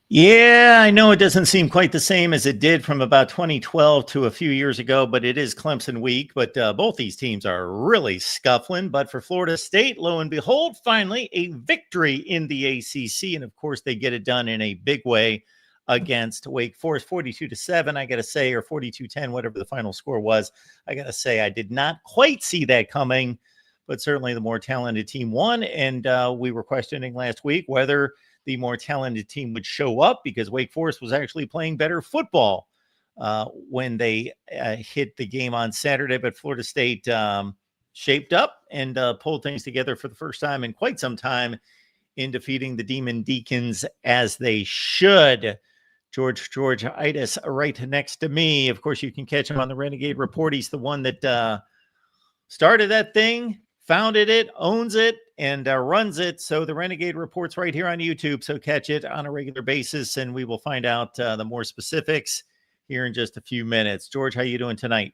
Yeah, I know it doesn't seem quite the same as it did from about 2012 to a few years ago, but it is Clemson week. But both these teams are really scuffling. But for Florida State, lo and behold, finally a victory in the ACC. And of course, they get it done in a big way against Wake Forest, 42-7, I got to say, or 42-10, whatever the final score was. I got to say, I did not quite see that coming, but certainly the more talented team won. And we were questioning last week whether the more talented team would show up because Wake Forest was actually playing better football when they hit the game on Saturday. But Florida State shaped up and pulled things together for the first time in quite some time in defeating the Demon Deacons as they should. George Itis right next to me. Of course, you can catch him on the Renegade Report. He's the one that started that thing, founded it, owns it, and runs it. So the Renegade Report's right here on YouTube. So catch it on a regular basis, and we will find out the more specifics here in just a few minutes. George, how you doing tonight?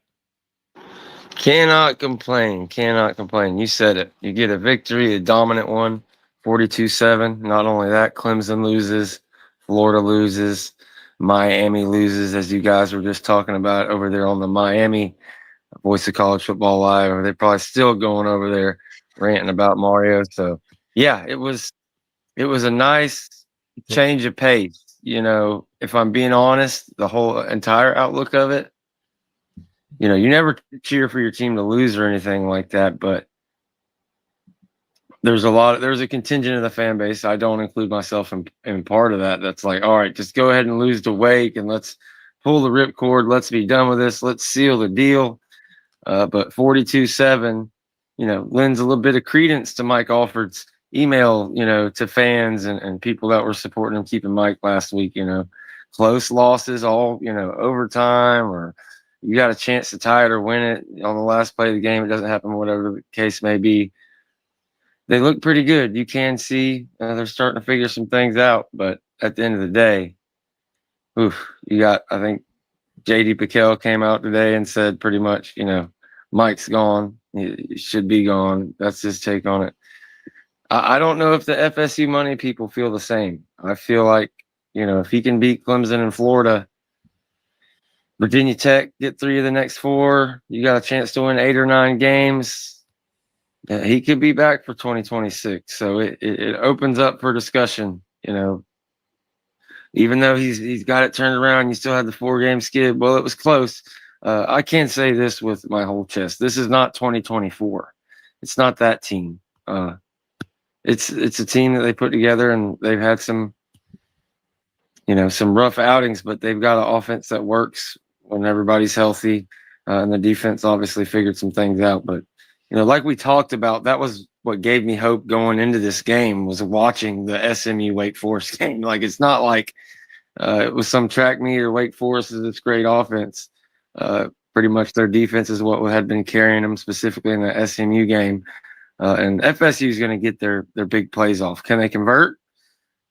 Cannot complain. Cannot complain. You said it. You get a victory, a dominant one, 42-7. Not only that, Clemson loses, Florida loses, Miami loses, as you guys were just talking about over there on the Miami Voice of College Football Live. They're probably still going over there ranting about Mario. So yeah, it was a nice change of pace. You know, if I'm being honest, the whole entire outlook of it, you know, you never cheer for your team to lose or anything like that, but there's a contingent of the fan base. I don't include myself in part of that. That's like, all right, just go ahead and lose to Wake and let's pull the ripcord. Let's be done with this. Let's seal the deal. But 42-7, you know, lends a little bit of credence to Mike Alford's email, you know, to fans and people that were supporting him, keeping Mike last week, you know, close losses, all, you know, overtime, or you got a chance to tie it or win it on the last play of the game. It doesn't happen, whatever the case may be. They look pretty good. You can see they're starting to figure some things out. But at the end of the day, you got, I think, J.D. Piquel came out today and said pretty much, you know, Mike's gone. He should be gone. That's his take on it. I don't know if the FSU money people feel the same. I feel like, you know, if he can beat Clemson and Florida, Virginia Tech, get 3 of the next 4, you got a chance to win 8 or 9 games. He could be back for 2026. So it opens up for discussion, you know. Even though he's got it turned around, you still had the 4-game skid. Well, it was close. I can't say this with my whole chest. This is not 2024. It's not that team. It's a team that they put together, and they've had some, you know, some rough outings, but they've got an offense that works when everybody's healthy, and the defense obviously figured some things out. But, you know, like we talked about, that was what gave me hope going into this game, was watching the SMU Wake Forest game. Like, it's not like it was some track meet or Wake Forest is this great offense. Pretty much their defense is what had been carrying them, specifically in the SMU game. And FSU is going to get their big plays off. Can they convert?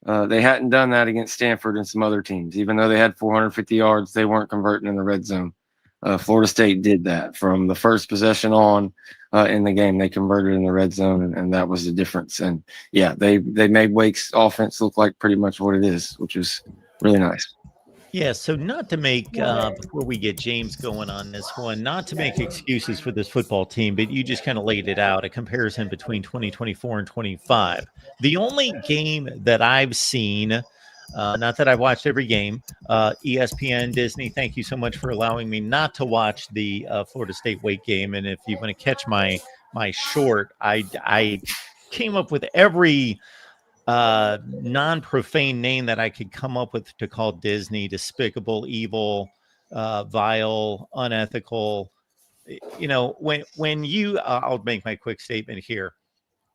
They hadn't done that against Stanford and some other teams. Even though they had 450 yards, they weren't converting in the red zone. Florida State did that from the first possession on in the game. They converted in the red zone, and that was the difference. And yeah, they made Wake's offense look like pretty much what it is, which was really nice. Yeah, so not to make, before we get James going on this one, not to make excuses for this football team, but you just kind of laid it out, a comparison between 2024 and 25. The only game that I've seen, not that I've watched every game, ESPN, Disney, thank you so much for allowing me not to watch the Florida State Wake game. And if you want to catch my short, I came up with every non-profane name that I could come up with to call Disney: despicable, evil, vile, unethical. You know, when you I'll make my quick statement here.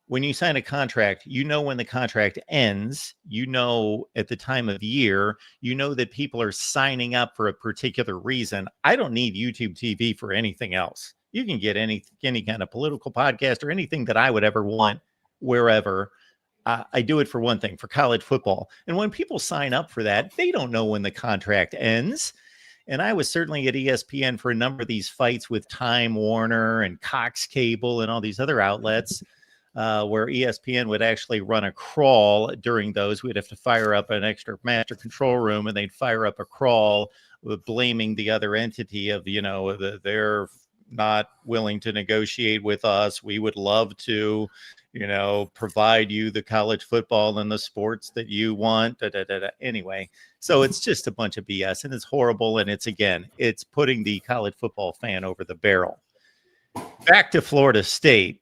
When you sign a contract, you know when the contract ends, you know at the time of year, you know that people are signing up for a particular reason. I don't need YouTube TV for anything else. You can get any kind of political podcast or anything that I would ever want wherever. I do it for one thing, for college football. And when people sign up for that, they don't know when the contract ends. And I was certainly at ESPN for a number of these fights with Time Warner and Cox Cable and all these other outlets. where ESPN would actually run a crawl during those. We'd have to fire up an extra master control room, and they'd fire up a crawl with blaming the other entity of, they're not willing to negotiate with us. We would love to, provide you the college football and the sports that you want. Anyway, so it's just a bunch of BS, and it's horrible. And it's putting the college football fan over the barrel. Back to Florida State.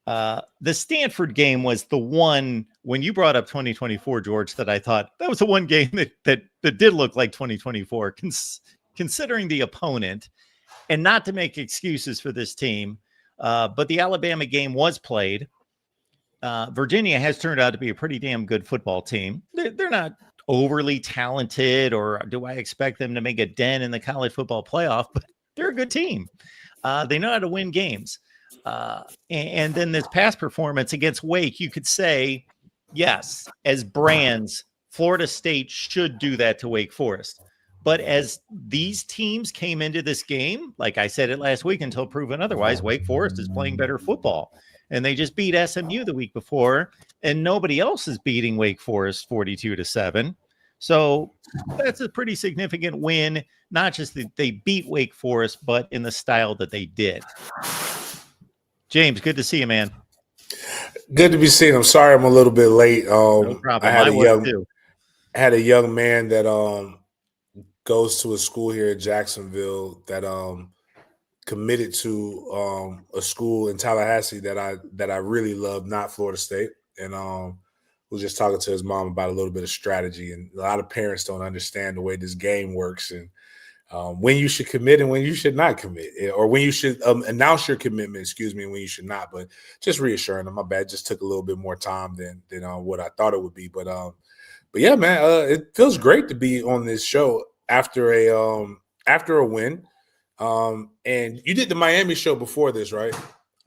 The Stanford game was the one, when you brought up 2024, George, that I thought that was the one game that did look like 2024, considering the opponent, and not to make excuses for this team. But the Alabama game was played. Virginia has turned out to be a pretty damn good football team. They're not overly talented, or do I expect them to make a dent in the college football playoff, but they're a good team. They know how to win games. And then this past performance against Wake, you could say, yes, as brands, Florida State should do that to Wake Forest. But as these teams came into this game, like I said it last week, until proven otherwise, Wake Forest is playing better football. And they just beat SMU the week before, and nobody else is beating Wake Forest 42-7. So that's a pretty significant win, not just that they beat Wake Forest, but in the style that they did. James, good to see you, man. Good to be seen. I'm sorry I'm a little bit late. No problem. I had a young man that goes to a school here in Jacksonville that committed to a school in Tallahassee that I really love, not Florida State, and was just talking to his mom about a little bit of strategy. And a lot of parents don't understand the way this game works, and when you should commit and when you should not commit, or when you should announce your commitment, and when you should not. But just reassuring them, my bad, just took a little bit more time than what I thought it would be. But yeah, man, it feels great to be on this show after a win. And you did the Miami show before this, right?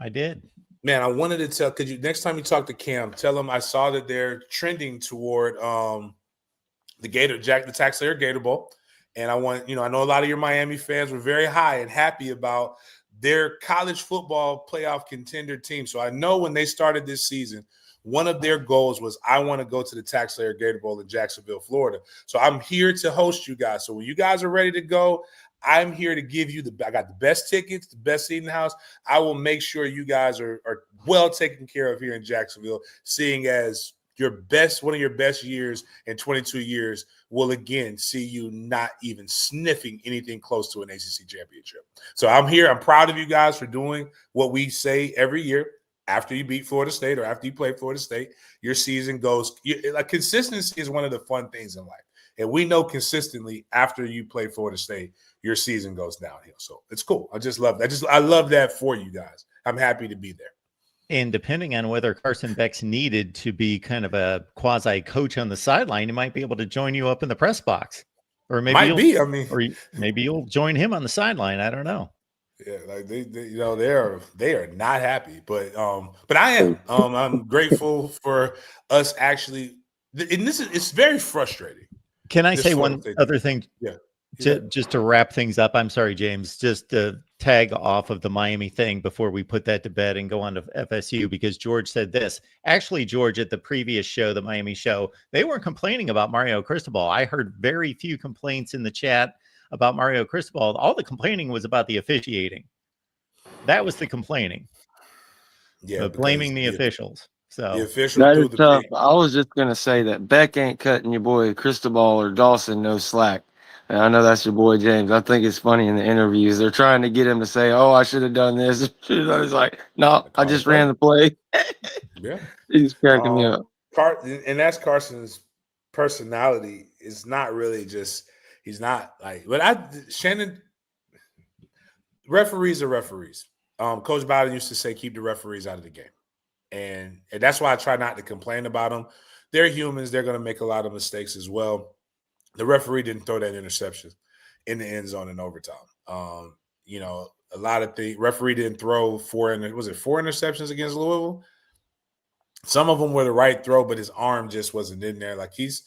I did. Man, I wanted to tell, could you, next time you talk to Cam, tell him I saw that they're trending toward the Tax Slayer Gator Bowl. And I know a lot of your Miami fans were very high and happy about their college football playoff contender team. So I know when they started this season, one of their goals was, I want to go to the Tax Slayer Gator Bowl in Jacksonville, Florida. So I'm here to host you guys. So when you guys are ready to go, I'm here to give you I got the best tickets, the best seat in the house. I will make sure you guys are well taken care of here in Jacksonville, seeing as one of your best years in 22 years will again see you not even sniffing anything close to an ACC championship. So I'm here. I'm proud of you guys for doing what we say every year. After you beat Florida State or after you play Florida State, your season goes – consistency is one of the fun things in life. And we know consistently after you play Florida State, your season goes downhill. So it's cool. I just love that. I love that for you guys. I'm happy to be there. And depending on whether Carson Beck's needed to be kind of a quasi coach on the sideline, he might be able to join you up in the press box, or maybe maybe you'll join him on the sideline. I don't know. Yeah, like they are not happy, but I am. I'm grateful for us actually. And it's very frustrating. Can I say one other thing? Yeah. Just to wrap things up, I'm sorry, James, just to tag off of the Miami thing before we put that to bed and go on to FSU, because George said this. Actually, George, at the previous show, the Miami show, they weren't complaining about Mario Cristobal. I heard very few complaints in the chat about Mario Cristobal. All the complaining was about the officiating. That was the complaining. Yeah, blaming the officials. So the official that is tough. I was just gonna say that Beck ain't cutting your boy Cristobal or Dawson no slack. And I know that's your boy James. I think it's funny in the interviews. They're trying to get him to say, "Oh, I should have done this." He's like, "No, I just ran the play." Yeah, he's cracking me up. And that's Carson's personality. Is not really just he's not like. But Shannon, referees are referees. Coach Biden used to say, "Keep the referees out of the game," and that's why I try not to complain about them. They're humans. They're going to make a lot of mistakes as well. The referee didn't throw that interception in the end zone in overtime. A lot of the referee didn't throw four interceptions against Louisville? Some of them were the right throw, but his arm just wasn't in there. Like he's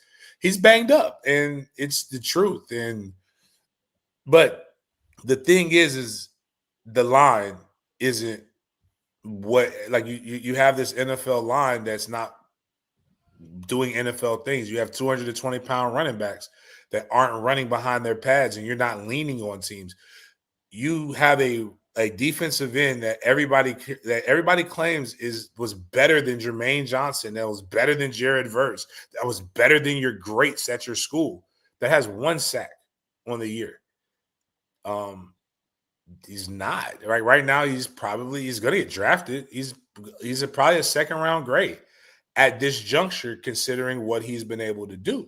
banged up, and it's the truth. But the thing is the line isn't what like you have this NFL line that's not doing NFL things. You have 220-pound running backs that aren't running behind their pads, and you're not leaning on teams. You have a defensive end that everybody claims was better than Jermaine Johnson, that was better than Jared Verse, that was better than your greats at your school, that has 1 sack on the year. He's not right now. He's going to get drafted. He's probably a 2nd-round grade at this juncture, considering what he's been able to do.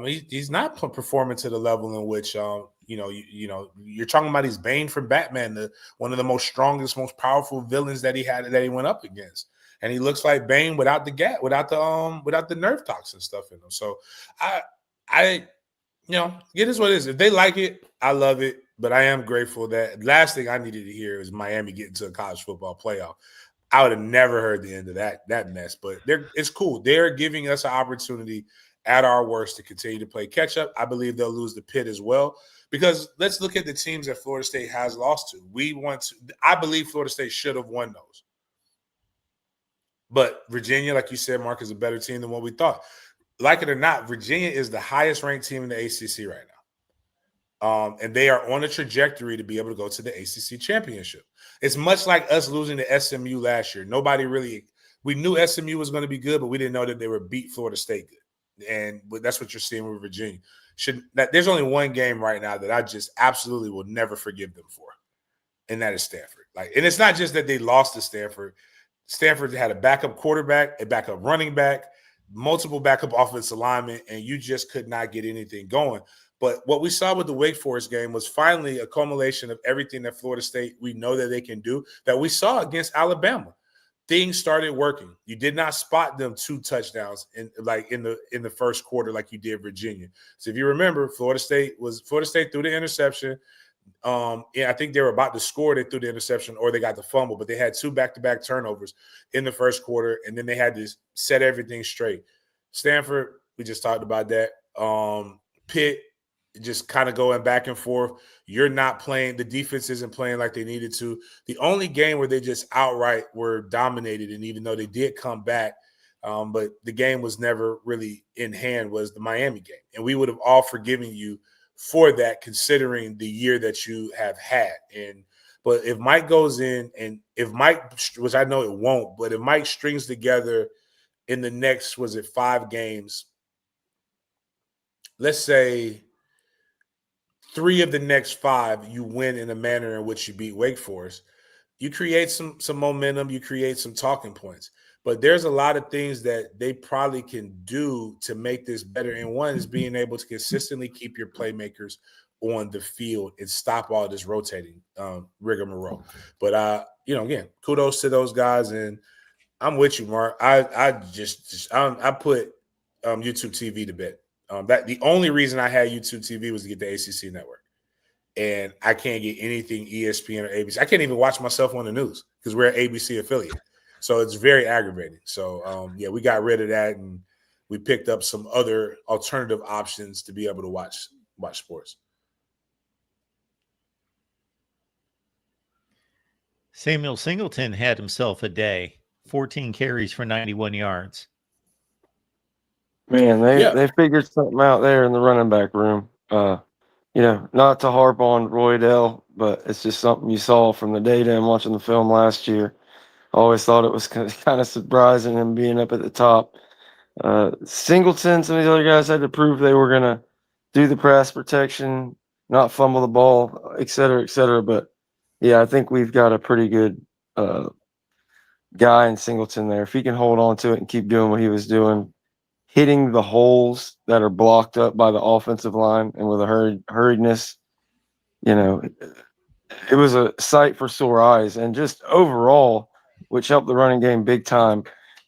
He's not performing to the level in which you're talking about. He's Bane from Batman, one of the most strongest, most powerful villains that he went up against, and he looks like Bane without the without the nerve toxin stuff in him. So it is what it is. If they like it, I love it. But I am grateful that last thing I needed to hear is Miami getting to a college football playoff. I would have never heard the end of that mess. But it's cool. They're giving us an opportunity at our worst to continue to play catch up. I believe they'll lose the pit as well, because let's look at the teams that Florida State has lost to. I believe Florida State should have won those. But Virginia, like you said, Mark, is a better team than what we thought. Like it or not, Virginia is the highest ranked team in the ACC right now. And they are on a trajectory to be able to go to the ACC championship. It's much like us losing to SMU last year. We knew SMU was going to be good, but we didn't know that they would beat Florida State good. And that's what you're seeing with Virginia. There's only one game right now that I just absolutely will never forgive them for, and that is Stanford. And it's not just that they lost to Stanford. Stanford had a backup quarterback, a backup running back, multiple backup offensive linemen, and you just could not get anything going. But what we saw with the Wake Forest game was finally a culmination of everything that Florida State, we know that they can do, that we saw against Alabama. Things started working. You did not spot them 2 touchdowns in the first quarter like you did Virginia. So if you remember, Florida State threw the interception. I think they were about to score. They threw the interception or they got the fumble, but they had 2 back-to-back turnovers in the first quarter, and then they had to set everything straight. Stanford, we just talked about that. Pitt, just kind of going back and forth. You're not playing. The defense isn't playing like they needed to. The only game where they just outright were dominated, and even though they did come back, but the game was never really in hand, was the Miami game. And we would have all forgiven you for that, considering the year that you have had. But if Mike goes in, and if Mike, which I know it won't, but if Mike strings together in the next, 5 games, let's say 3 of the next 5 you win in a manner in which you beat Wake Forest, you create some momentum, you create some talking points. But there's a lot of things that they probably can do to make this better. And one is being able to consistently keep your playmakers on the field and stop all this rotating rigmarole. But again, kudos to those guys, and I'm with you, Mark. I put YouTube TV to bed. That the only reason I had YouTube TV was to get the ACC network, and I can't get anything ESPN or ABC. I can't even watch myself on the news because we're an ABC affiliate, so it's very aggravating. So we got rid of that, and we picked up some other alternative options to be able to watch sports. Samuel Singleton had himself a day. 14 carries for 91 yards. Man, they figured something out there in the running back room. Not to harp on Roydell, but it's just something you saw from the data and watching the film last year. I always thought it was kind of surprising him being up at the top. Singleton, some of the other guys had to prove they were going to do the pass protection, not fumble the ball, et cetera, et cetera. But, yeah, I think we've got a pretty good guy in Singleton there. If he can hold on to it and keep doing what he was doing, hitting the holes that are blocked up by the offensive line and with a hurriedness, it was a sight for sore eyes. And just overall, which helped the running game big time,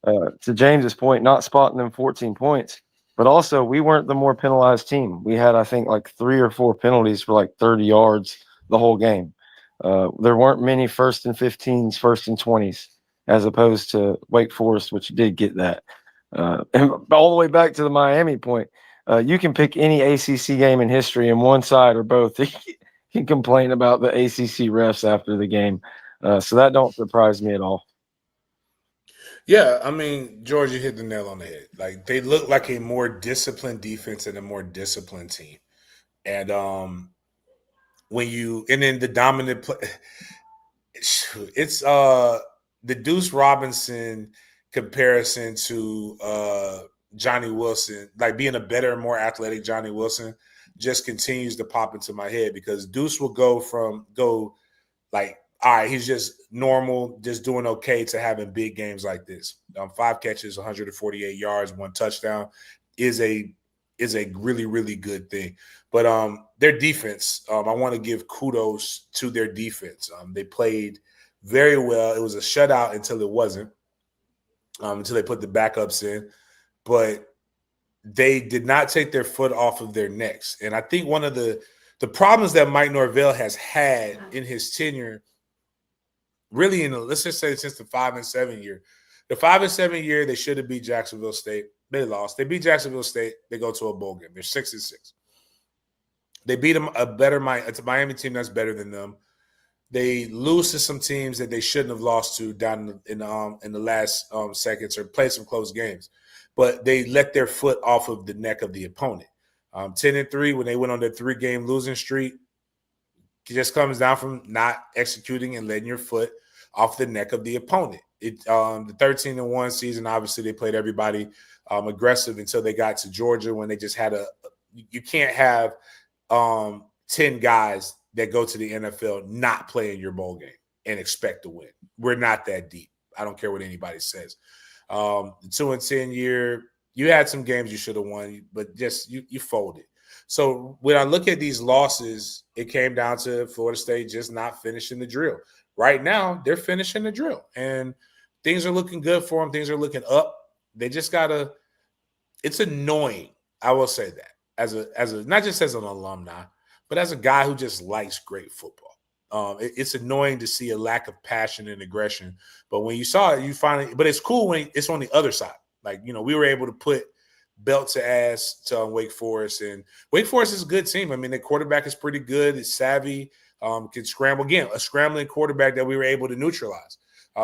to James's point, not spotting them 14 points, but also we weren't the more penalized team. We had, I think, 3 or 4 penalties for 30 yards the whole game. There weren't many 1st and 15s, 1st and 20s, as opposed to Wake Forest, which did get that. And all the way back to the Miami point, you can pick any ACC game in history, and one side or both can complain about the ACC refs after the game. So that don't surprise me at all. Yeah, I mean, George, you hit the nail on the head. Like they look like a more disciplined defense and a more disciplined team. And and then the dominant play, it's the Deuce Robinson comparison to Johnny Wilson, like being a better and more athletic Johnny Wilson, just continues to pop into my head because Deuce will go like, all right, he's just normal, just doing okay to having big games like this. 5 catches, 148 yards, 1 touchdown is a really, really good thing. But their defense, I want to give kudos to their defense. They played very well. It was a shutout until it wasn't, until they put the backups in. But they did not take their foot off of their necks. And I think one of the problems that Mike Norvell has had in his tenure, really let's just say since the 5 and 7 year. The 5 and 7 year, they should have beat Jacksonville State. They lost. They beat Jacksonville State. They go to a bowl game. They're 6 and 6. They beat it's a Miami team that's better than them. They lose to some teams that they shouldn't have lost to down in the last seconds or play some close games. But they let their foot off of the neck of the opponent. 10 and 3 when they went on their 3-game losing streak, it just comes down from not executing and letting your foot off the neck of the opponent. The 13 and 1 season, obviously they played everybody aggressive until they got to Georgia when they just had you can't have 10 guys that go to the NFL not play in your bowl game and expect to win. We're not that deep. I don't care what anybody says. The 2 and 10 year, you had some games you should have won, but just you folded. So when I look at these losses, it came down to Florida State just not finishing the drill. Right now, they're finishing the drill, and things are looking good for them. Things are looking up. They just gotta. It's annoying. I will say that as a not just as an alumni, but as a guy who just likes great football. It's annoying to see a lack of passion and aggression. But when you saw it, you finally. But it's cool when it's on the other side. Like, we were able to put belt to ass to Wake Forest, and Wake Forest is a good team. I mean, their quarterback is pretty good. It's savvy. Can scramble again. A scrambling quarterback that we were able to neutralize.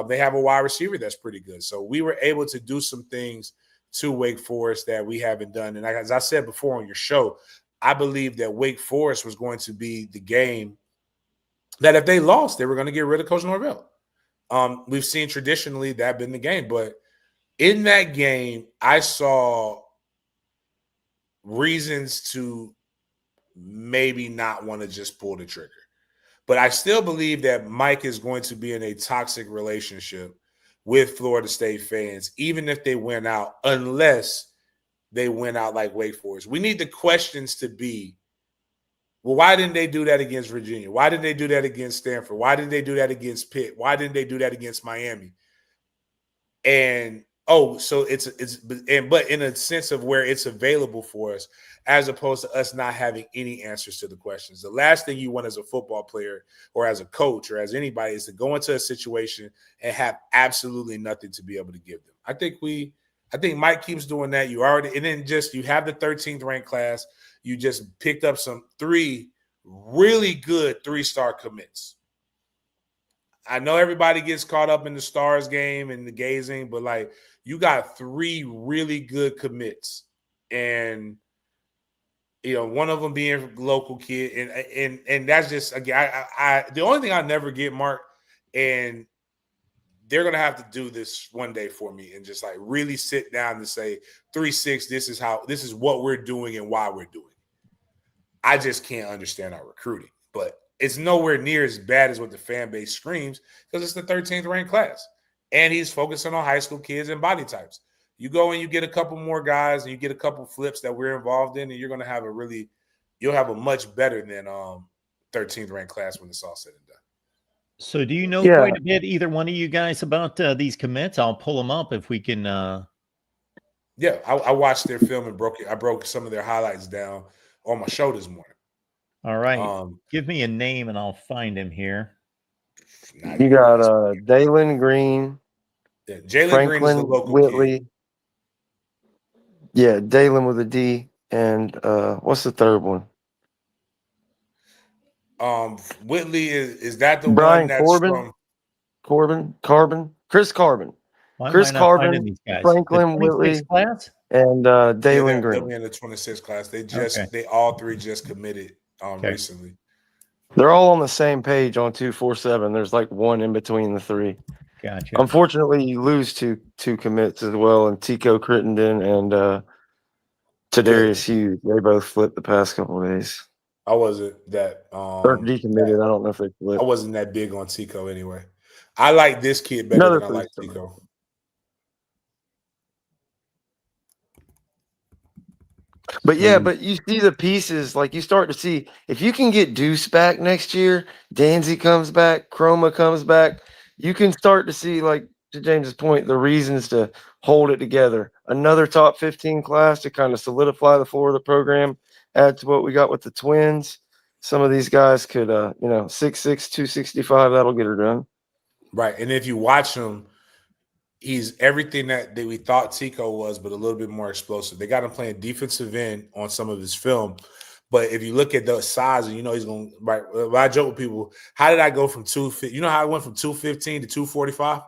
They have a wide receiver that's pretty good. So we were able to do some things to Wake Forest that we haven't done. And as I said before on your show, I believe that Wake Forest was going to be the game that if they lost, they were going to get rid of Coach Norvell. We've seen traditionally that been the game. But in that game, I saw reasons to maybe not want to just pull the trigger. But I still believe that Mike is going to be in a toxic relationship with Florida State fans, even if they win out, unless they win out like Wake Forest. We need the questions to be, well, why didn't they do that against Virginia? Why didn't they do that against Stanford? Why didn't they do that against Pitt? Why didn't they do that against Miami? And so but in a sense of where it's available for us, as opposed to us not having any answers to the questions. The last thing you want as a football player or as a coach or as anybody is to go into a situation and have absolutely nothing to be able to give them. I think Mike keeps doing that. You have the 13th ranked class. You just picked up 3 really good 3-star commits. I know everybody gets caught up in the stars game and the gazing, but like, you got 3 really good commits, and one of them being local kid, and that's just, again, I the only thing I never get, Mark, and they're gonna have to do this one day for me and just like really sit down and say 3-6. This is what we're doing and why we're doing it. I just can't understand our recruiting, but it's nowhere near as bad as what the fan base screams because it's the 13th ranked class. And he's focusing on high school kids and body types. You go and you get a couple more guys and you get a couple flips that we're involved in, and you're going to have you'll have a much better than 13th ranked class when it's all said and done. So do you know quite a bit, either one of you guys, about these commits? I'll pull them up if we can. Yeah, I watched their film and I broke some of their highlights down on my show this morning. All right. Give me a name and I'll find him here. You got Dalen Green. Yeah, Jalen Franklin Green is the local Whitley. kid. Yeah, Dalen with a D. And what's the third one? Whitley is that the Brian one that's Corbin? from Chris Corbin. Why am I Chris not finding Carbon, these guys? The Franklin 26 Whitley, class? and Yeah, Dalen they'll be Green. in the 26 class. Okay. They all three just committed Okay. recently. They're all on the same page on 247. There's like one in between the three. Gotcha. Unfortunately, you lose two commits as well, and Tico Crittenden and Tadarius Hughes. They both flipped the past couple of days. I wasn't that Or decommitted. I don't know if they I flipped. wasn't that big on Tico anyway. I like this kid better Another than I like three-star. Tico. But yeah, but you see the pieces, like you start to see if you can get Deuce back next year, Danzy comes back, Chroma comes back, you can start to see, like to James's point, the reasons to hold it together. Another top 15 class to kind of solidify the floor of the program, add to what we got with the Twins. Some of these guys could, 6'6", 265, that'll get her done. Right. And if you watch him, he's everything that we thought Tico was, but a little bit more explosive. They got him playing defensive end on some of his film. But if you look at the size, and he's going – right. I joke with people, how did I go from 250 – you know how I went from 215 to 245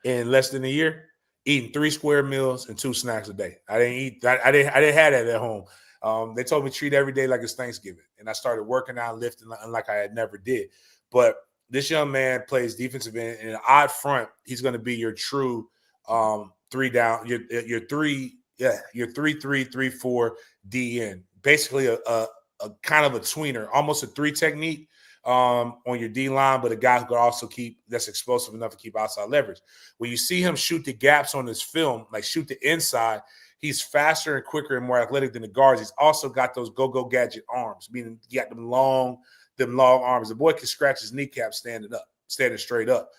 in less than a year? Eating 3 square meals and 2 snacks a day. I didn't have that at home. They told me treat every day like it's Thanksgiving. And I started working out, lifting like I had never did. But this young man plays defensive end in an odd front. He's going to be your true 3 down, your 3-3-3-4 DN. Basically a kind of a tweener, almost a 3 technique on your D line, but a guy who could also that's explosive enough to keep outside leverage. When you see him shoot the gaps on his film, like shoot the inside, he's faster and quicker and more athletic than the guards. He's also got those go-go gadget arms, meaning he got them long arms. The boy can scratch his kneecap standing straight up.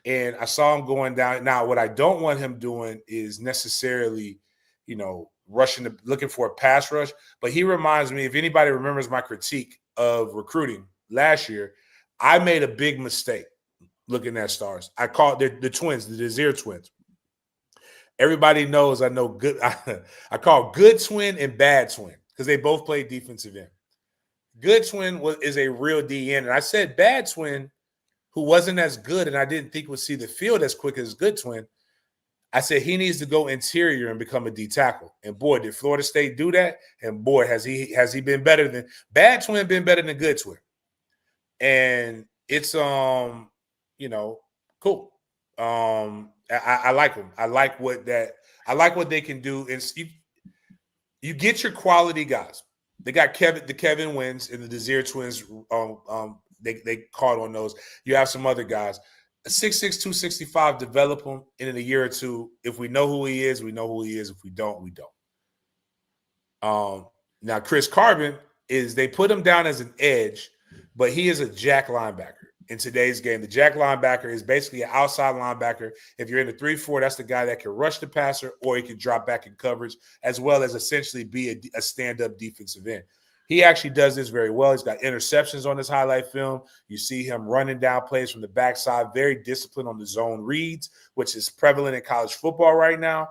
And I saw him going down. Now, what I don't want him doing is necessarily, looking for a pass rush. But he reminds me, if anybody remembers my critique of recruiting last year, I made a big mistake looking at stars. I called the twins, the Desir twins. Everybody knows I know good. I call good twin and bad twin because they both play defensive end. Good twin is a real DN. And I said bad twin, who wasn't as good and I didn't think would see the field as quick as good twin. I said he needs to go interior and become a D tackle. And boy, did Florida State do that. And boy, has he been better than bad twin, been better than good twin. And it's cool. I like him. I like what they can do. And you get your quality guys. They got the Kevin Wins and the Desir twins. They caught on those. You have some other guys. 6'6", 265, develop him, and in a year or two, if we know who he is, we know who he is. If we don't, we don't. Now, Chris Carbon they put him down as an edge, but he is a jack linebacker in today's game. The jack linebacker is basically an outside linebacker. If you're in the 3-4, that's the guy that can rush the passer or he can drop back in coverage, as well as essentially be a stand-up defensive end. He actually does this very well. He's got interceptions on his highlight film. You see him running down plays from the backside, very disciplined on the zone reads, which is prevalent in college football right now.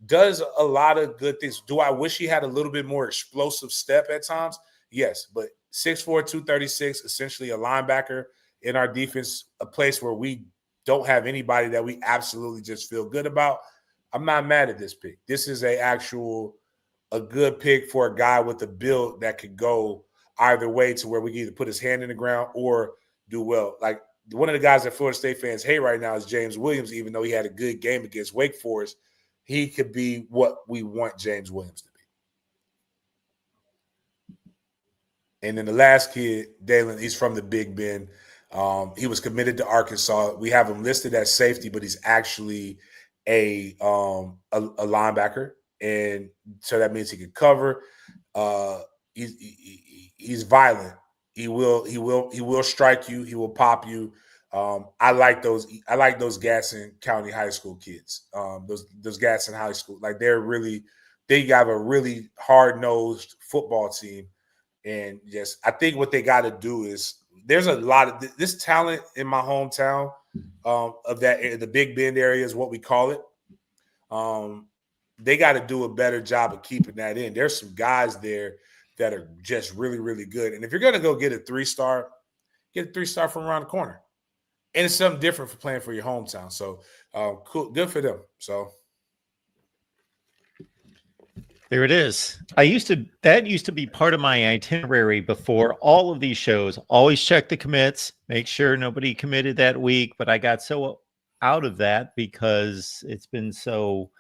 Does a lot of good things. Do I wish he had a little bit more explosive step at times? Yes, but 6'4", 236, essentially a linebacker in our defense, a place where we don't have anybody that we absolutely just feel good about. I'm not mad at this pick. This is a good pick for a guy with a build that could go either way to where we can either put his hand in the ground or do well. Like one of the guys that Florida State fans hate right now is James Williams, even though he had a good game against Wake Forest. He could be what we want James Williams to be. And then the last kid, Dalen, he's from the Big Bend. He was committed to Arkansas. We have him listed as safety, but he's actually a linebacker. And so that means he can cover. He's violent. He will strike you. He will pop you. I like those Gaston County High School kids. Those Gaston High School, like they have a really hard-nosed football team. And I think what they got to do is there's a lot of this talent in my hometown of that the Big Bend area is what we call it. They got to do a better job of keeping that in. There's some guys there that are just really, really good. And if you're going to go get a 3-star, get a 3-star from around the corner. and it's something different for playing for your hometown. So cool, good for them. So there it is. That used to be part of my itinerary before all of these shows. Always check the commits, make sure nobody committed that week. But I got so out of that because it's been so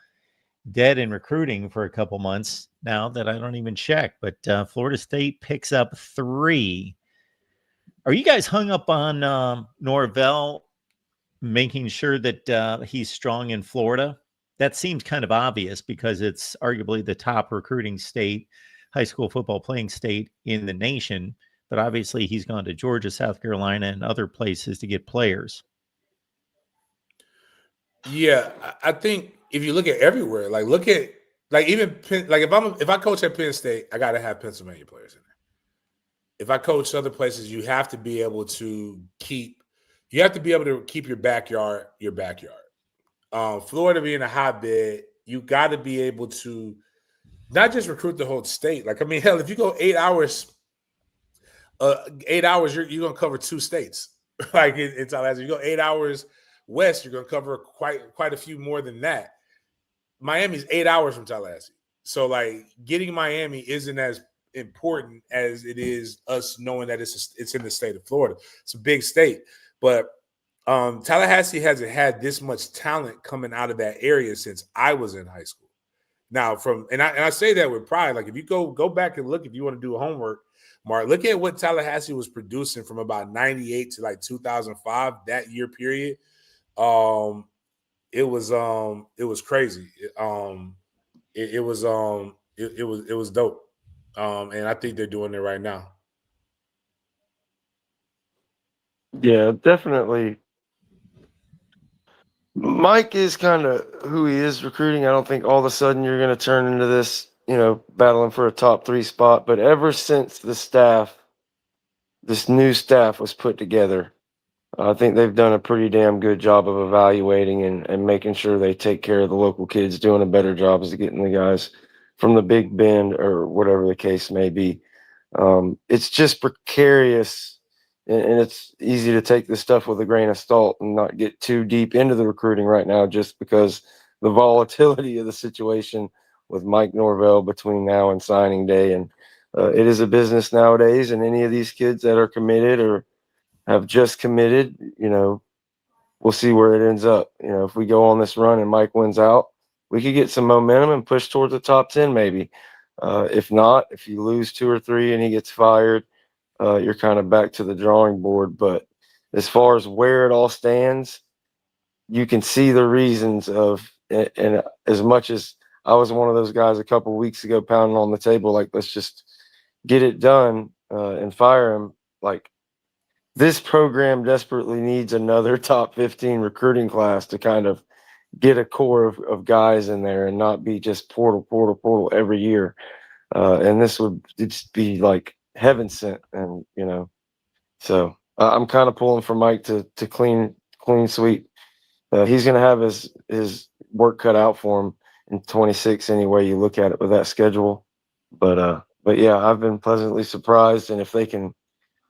dead in recruiting for a couple months now that I don't even check. But Florida State picks up 3. Are you guys hung up on Norvell making sure that he's strong in Florida? That seems kind of obvious because it's arguably the top recruiting state, high school football playing state in the nation. But obviously, he's gone to Georgia, South Carolina, and other places to get players. yeah, I think if you look at everywhere, look at even if I coach at Penn State, I got to have Pennsylvania players in there. If I coach other places, you have to be able to keep your backyard your backyard. Florida being a hotbed, you got to be able to not just recruit the whole state. Hell, if you go 8 hours, you're gonna cover 2 states. In Tallahassee, you go 8 hours west, you're gonna cover quite a few more than that. Miami's 8 hours from Tallahassee, so getting Miami isn't as important as it is us knowing that it's in the state of Florida. It's a big state, but Tallahassee hasn't had this much talent coming out of that area since I was in high school. Now, I say that with pride. If you go back and look, if you want to do homework, Mark, look at what Tallahassee was producing from about 98 to 2005, that year period. It was crazy. It was dope. And I think they're doing it right now. Yeah, definitely. Mike is kind of who he is recruiting. I don't think all of a sudden you're going to turn into this, battling for a top 3 spot. But ever since this new staff was put together, I think they've done a pretty damn good job of evaluating and making sure they take care of the local kids, doing a better job of getting the guys from the Big Bend or whatever the case may be. It's just precarious, and it's easy to take this stuff with a grain of salt and not get too deep into the recruiting right now, just because the volatility of the situation with Mike Norvell between now and signing day. And it is a business nowadays, and any of these kids that are committed or have just committed, we'll see where it ends up. If we go on this run and Mike wins out, we could get some momentum and push towards the top 10 maybe. If not, if you lose 2 or 3 and he gets fired, you're kind of back to the drawing board. But as far as where it all stands, you can see the reasons of, and as much as I was one of those guys a couple of weeks ago pounding on the table, let's just get it done and fire him. This program desperately needs another top 15 recruiting class to kind of get a core of guys in there and not be just portal every year. And this would just be heaven sent. And, so I'm kind of pulling for Mike to clean sweep. He's going to have his work cut out for him in 26 anyway you look at it with that schedule. But yeah, I've been pleasantly surprised. And if they can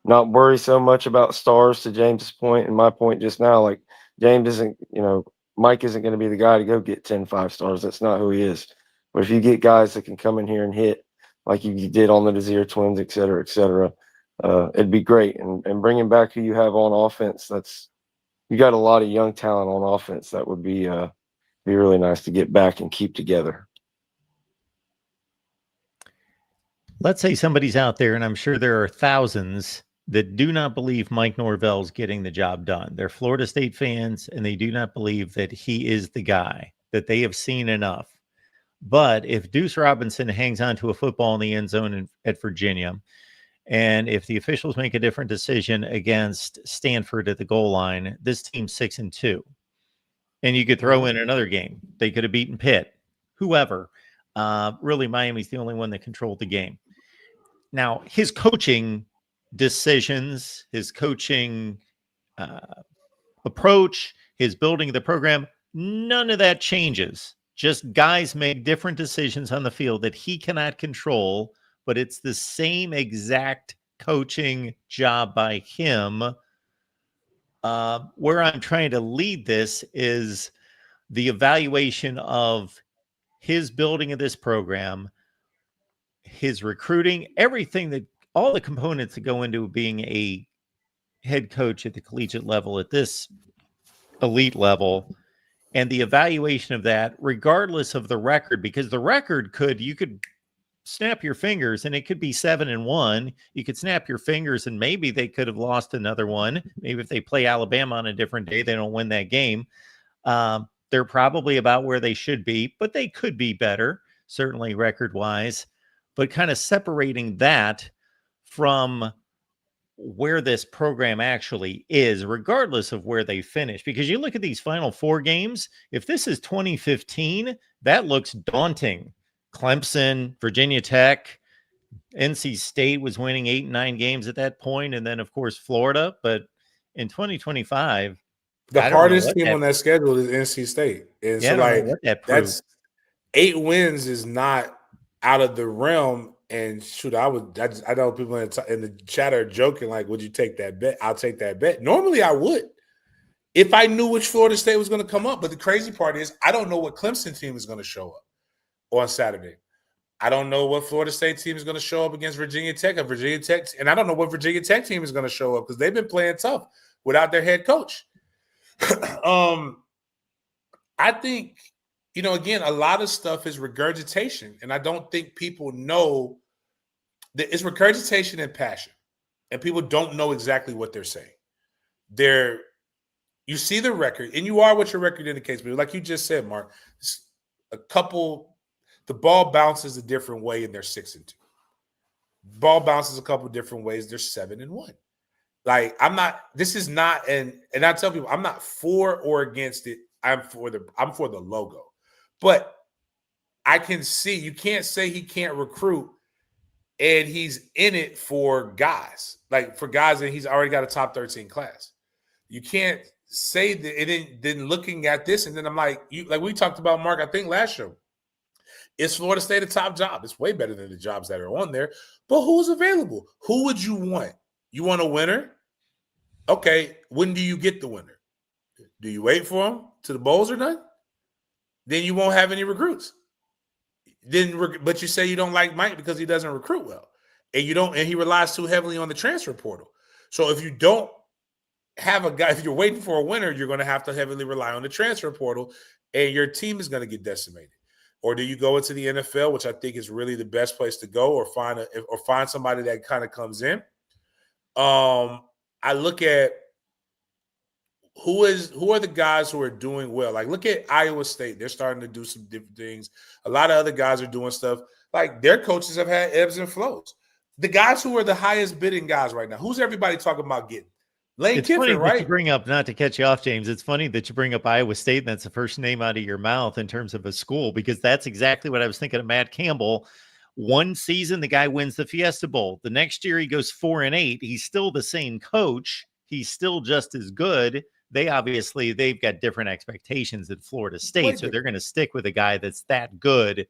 not worry so much about stars, to James's point and my point just now, James isn't, Mike isn't going to be the guy to go get 10 5-stars. That's not who he is. But if you get guys that can come in here and hit like you did on the Desir twins, et cetera, it'd be great. And bringing back who you have on offense, you got a lot of young talent on offense. That would be really nice to get back and keep together. Let's say somebody's out there, and I'm sure there are thousands that do not believe Mike Norvell's getting the job done. They're Florida State fans, and they do not believe that he is the guy, that they have seen enough. But if Deuce Robinson hangs on to a football in the end zone at Virginia, and if the officials make a different decision against Stanford at the goal line, this team's 6-2. And you could throw in another game. They could have beaten Pitt, whoever. Really, Miami's the only one that controlled the game. Now, his coaching decisions, his coaching approach, his building of the program, none of that changes. Just guys make different decisions on the field that he cannot control, but it's the same exact coaching job by him. Where I'm trying to lead this is the evaluation of his building of this program, his recruiting, everything that all the components that go into being a head coach at the collegiate level at this elite level, and the evaluation of that, regardless of the record, because the record you could snap your fingers and it could be 7-1. You could snap your fingers and maybe they could have lost another one. Maybe if they play Alabama on a different day, they don't win that game. They're probably about where they should be, but they could be better, certainly record wise. But kind of separating that from where this program actually is, regardless of where they finish. Because you look at these final 4 games, if this is 2015, that looks daunting. Clemson, Virginia Tech, NC State was winning 8 and 9 games at that point, and then, of course, Florida. But in 2025, the hardest team on that schedule is NC State. And so, like, that's 8 wins is not out of the realm. And shoot, I know people in the chat are joking, like, would you take that bet? I'll take that bet. Normally I would, if I knew which Florida State was going to come up. But the crazy part is I don't know what Clemson team is going to show up on Saturday. I don't know what Florida State team is going to show up against Virginia Tech. And I don't know what Virginia Tech team is going to show up because they've been playing tough without their head coach. I think, again, a lot of stuff is regurgitation, and I don't think people know that it's regurgitation and passion, and people don't know exactly what they're saying. You see the record, and you are what your record indicates, but like you just said, Mark, the ball bounces a different way, and they're 6-2. Ball bounces a couple different ways, they're 7-1. Like, this is not, and I tell people, I'm not for or against it. I'm for the logo. But I can see, you can't say he can't recruit and he's in it for guys. Like, for guys that he's already got a top 13 class. You can't say that. And then looking at this, and then I'm like, like we talked about, Mark, I think last show, is Florida State a top job? It's way better than the jobs that are on there. But who's available? Who would you want? You want a winner? Okay, when do you get the winner? Do you wait for him till the bowls are done? Then you won't have any recruits. But you say you don't like Mike because he doesn't recruit well, and he relies too heavily on the transfer portal. So if you don't have a guy, if you're waiting for a winner, you're going to have to heavily rely on the transfer portal, and your team is going to get decimated. Or do you go into the NFL, which I think is really the best place to go, or find somebody that kind of comes in? I look at who are the guys who are doing well. Like, look at Iowa State. They're starting to do some different things. A lot of other guys are doing stuff. Like, their coaches have had ebbs and flows. The guys who are the highest bidding guys right now, who's everybody talking about getting? Lane Kiffin, right? You bring up, not to cut you off, James, it's funny that you bring up Iowa State and that's the first name out of your mouth in terms of a school, because that's exactly what I was thinking of Matt Campbell. One season, the guy wins the Fiesta Bowl. The next year, he goes 4-8. He's still the same coach. He's still just as good. They've got different expectations than Florida State, so they're going to stick with a guy that's that good.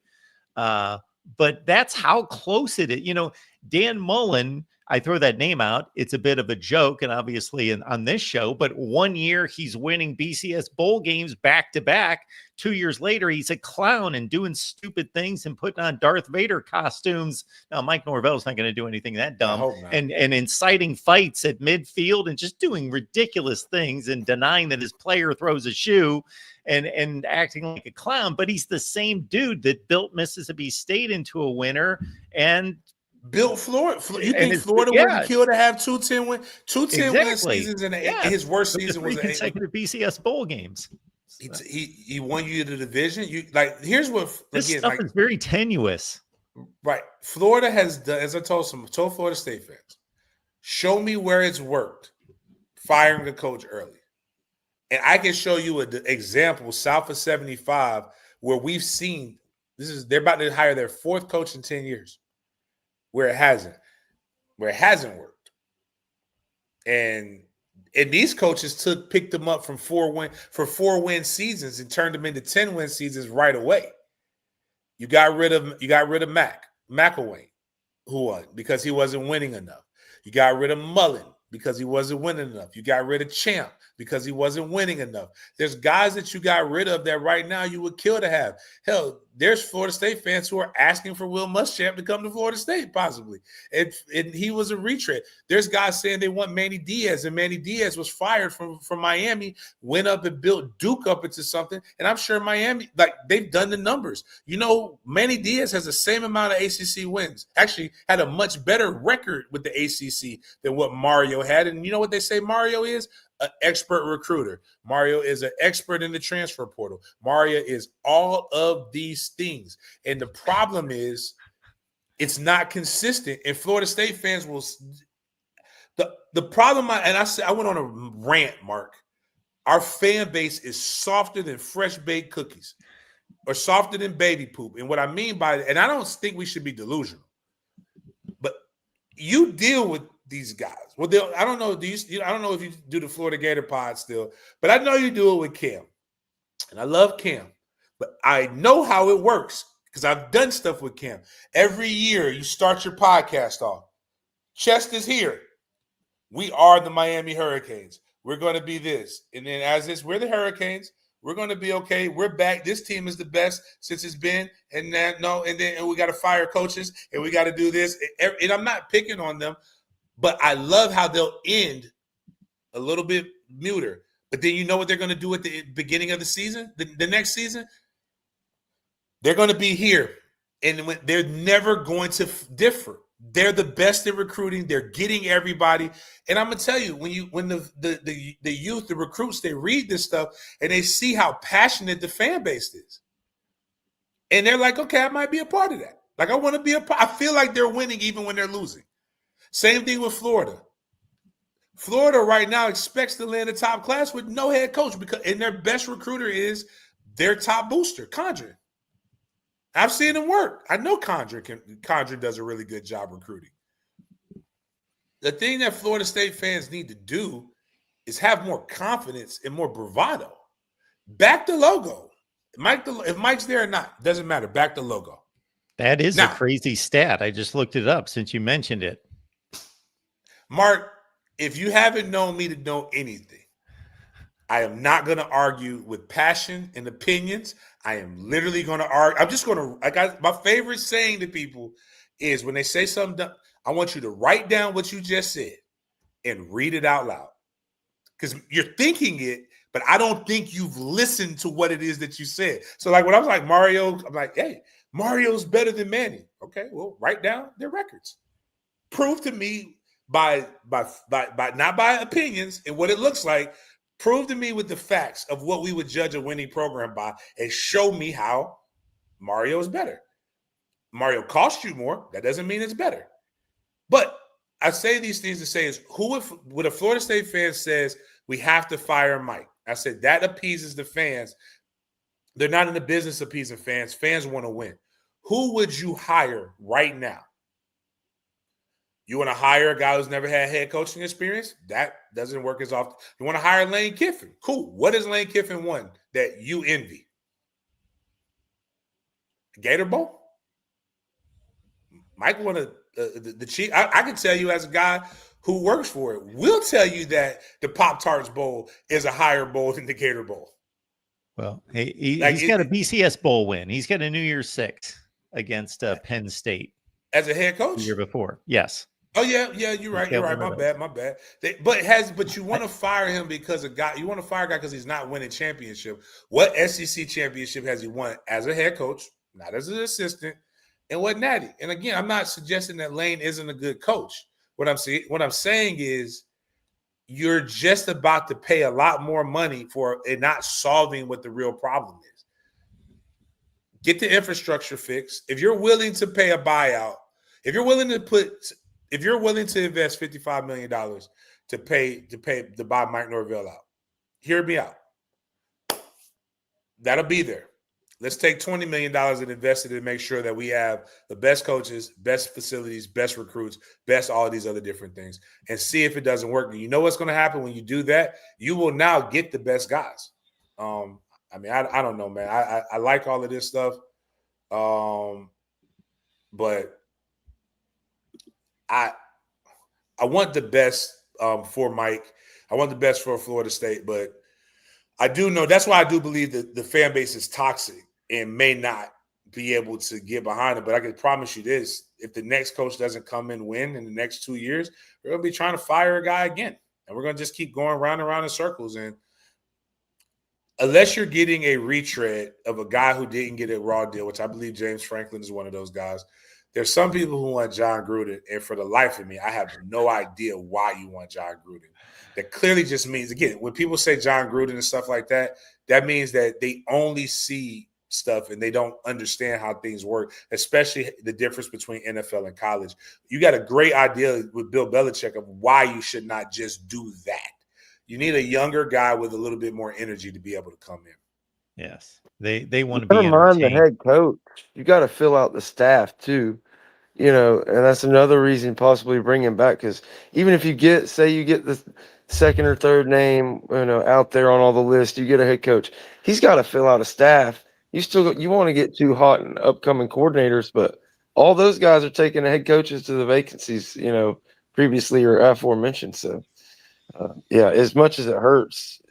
But that's how close it is. Dan Mullen, I throw that name out. It's a bit of a joke, and obviously on this show, but one year he's winning BCS bowl games back to back. 2 years later, he's a clown and doing stupid things and putting on Darth Vader costumes. Now, Mike Norvell's not going to do anything that dumb, and inciting fights at midfield and just doing ridiculous things and denying that his player throws a shoe and acting like a clown. But he's the same dude that built Mississippi State into a winner and built Florida. You think Florida wouldn't kill to have two 10-win seasons, and his worst season was consecutive BCS bowl games. He won you the division. Here's what this stuff is very tenuous. Right, Florida has done, as I told Florida State fans, show me where it's worked firing a coach early, and I can show you an example south of 75 where we've seen they're about to hire their 4th coach in 10 years. Where it hasn't worked. And these coaches picked them up from 4-win seasons and turned them into 10-win seasons right away. You got rid of McElwain, who won because he wasn't winning enough. You got rid of Mullen because he wasn't winning enough. You got rid of Champ because he wasn't winning enough. There's guys that you got rid of that right now you would kill to have. Hell, there's Florida State fans who are asking for Will Muschamp to come to Florida State, possibly. And he was a retread. There's guys saying they want Manny Diaz, and Manny Diaz was fired from Miami, went up and built Duke up into something. And I'm sure Miami, like, they've done the numbers. You know, Manny Diaz has the same amount of ACC wins. Actually, had a much better record with the ACC than what Mario had. And you know what they say Mario is? An expert recruiter. Mario is an expert in the transfer portal. Mario is all of these things. And the problem is it's not consistent. And Florida State fans will – the problem I went on a rant, Mark. Our fan base is softer than fresh baked cookies or softer than baby poop. And what I mean by – and I don't think we should be delusional. But you deal with these guys. Well, I don't know. I don't know if you do the Florida Gator pod still, but I know you do it with Cam, and I love Cam. But I know how it works because I've done stuff with Cam. Every year, you start your podcast off. Chest is here. We are the Miami Hurricanes. We're going to be this, and then as this, we're the Hurricanes. We're going to be okay. We're back. This team is the best since it's been. And then we got to fire coaches, and we got to do this. And I'm not picking on them. But I love how they'll end a little bit muter. But then you know what they're going to do at the beginning of the season, the next season? They're going to be here. And they're never going to differ. They're the best in recruiting. They're getting everybody. And I'm going to tell you, when the youth, the recruits, they read this stuff and they see how passionate the fan base is. And they're like, okay, I might be a part of that. Like, I want to be a part. I feel like they're winning even when they're losing. Same thing with Florida. Florida right now expects to land a top class with no head coach and their best recruiter is their top booster, Condren. I've seen him work. I know Condren does a really good job recruiting. The thing that Florida State fans need to do is have more confidence and more bravado. Back the logo. If Mike's there or not, doesn't matter. Back the logo. That is a crazy stat. I just looked it up since you mentioned it. Mark, if you haven't known me to know anything, I am not going to argue with passion and opinions. I am literally going to argue. I'm just going to, my favorite saying to people is when they say something, I want you to write down what you just said and read it out loud. Because you're thinking it, but I don't think you've listened to what it is that you said. So like when I was like Mario, I'm like, hey, Mario's better than Manny. Okay, well, write down their records. Prove to me by not by opinions and what it looks like. Prove to me with the facts of what we would judge a winning program by and show me how Mario is better. Mario costs you more. That doesn't mean it's better. But I say these things to say is when a Florida State fan says we have to fire Mike, I said that appeases the fans. They're not in the business of appeasing fans. Fans want to win. Who would you hire right now? You want to hire a guy who's never had head coaching experience? That doesn't work as often. You want to hire Lane Kiffin? Cool. What has Lane Kiffin won that you envy? Gator Bowl? Mike won the Chief. I can tell you as a guy who works for it, we'll tell you that the Pop-Tarts Bowl is a higher bowl than the Gator Bowl. Well, he's got a BCS Bowl win. He's got a New Year's Six against Penn State. As a head coach? The year before, yes. Oh yeah, you're right. You're right. My bad. But you want to fire him because you want to fire a guy because he's not winning championship. What SEC championship has he won as a head coach, not as an assistant, and what natty? And again, I'm not suggesting that Lane isn't a good coach. What I'm saying is you're just about to pay a lot more money for it not solving what the real problem is. Get the infrastructure fixed. If you're willing to pay a buyout, if you're willing to invest $55 million to buy Mike Norvell out, hear me out. That'll be there. Let's take $20 million and invest it and make sure that we have the best coaches, best facilities, best recruits, best all of these other different things, and see if it doesn't work. And you know what's going to happen when you do that? You will now get the best guys. I don't know, man. I like all of this stuff, but I want the best for Mike. I want the best for Florida State, but I do know that's why I do believe that the fan base is toxic and may not be able to get behind it. But I can promise you this: if the next coach doesn't come and win in the next 2 years, we're going to be trying to fire a guy again, and we're going to just keep going round and round in circles. And unless you're getting a retread of a guy who didn't get a raw deal, which I believe James Franklin is one of those guys, there's some people who want John Gruden, and for the life of me, I have no idea why you want John Gruden. That clearly just means, again, when people say John Gruden and stuff like that, that means that they only see stuff and they don't understand how things work, especially the difference between NFL and college. You got a great idea with Bill Belichick of why you should not just do that. You need a younger guy with a little bit more energy to be able to come in. Yes. They want to be Never mind the entertained. head coach. You got to fill out the staff too, and that's another reason possibly bring him back. Because even if you get the second or third name, out there on all the list, you get a head coach. He's got to fill out a staff. You want to get too hot and upcoming coordinators, but all those guys are taking the head coaches to the vacancies, previously or aforementioned. So, as much as it hurts,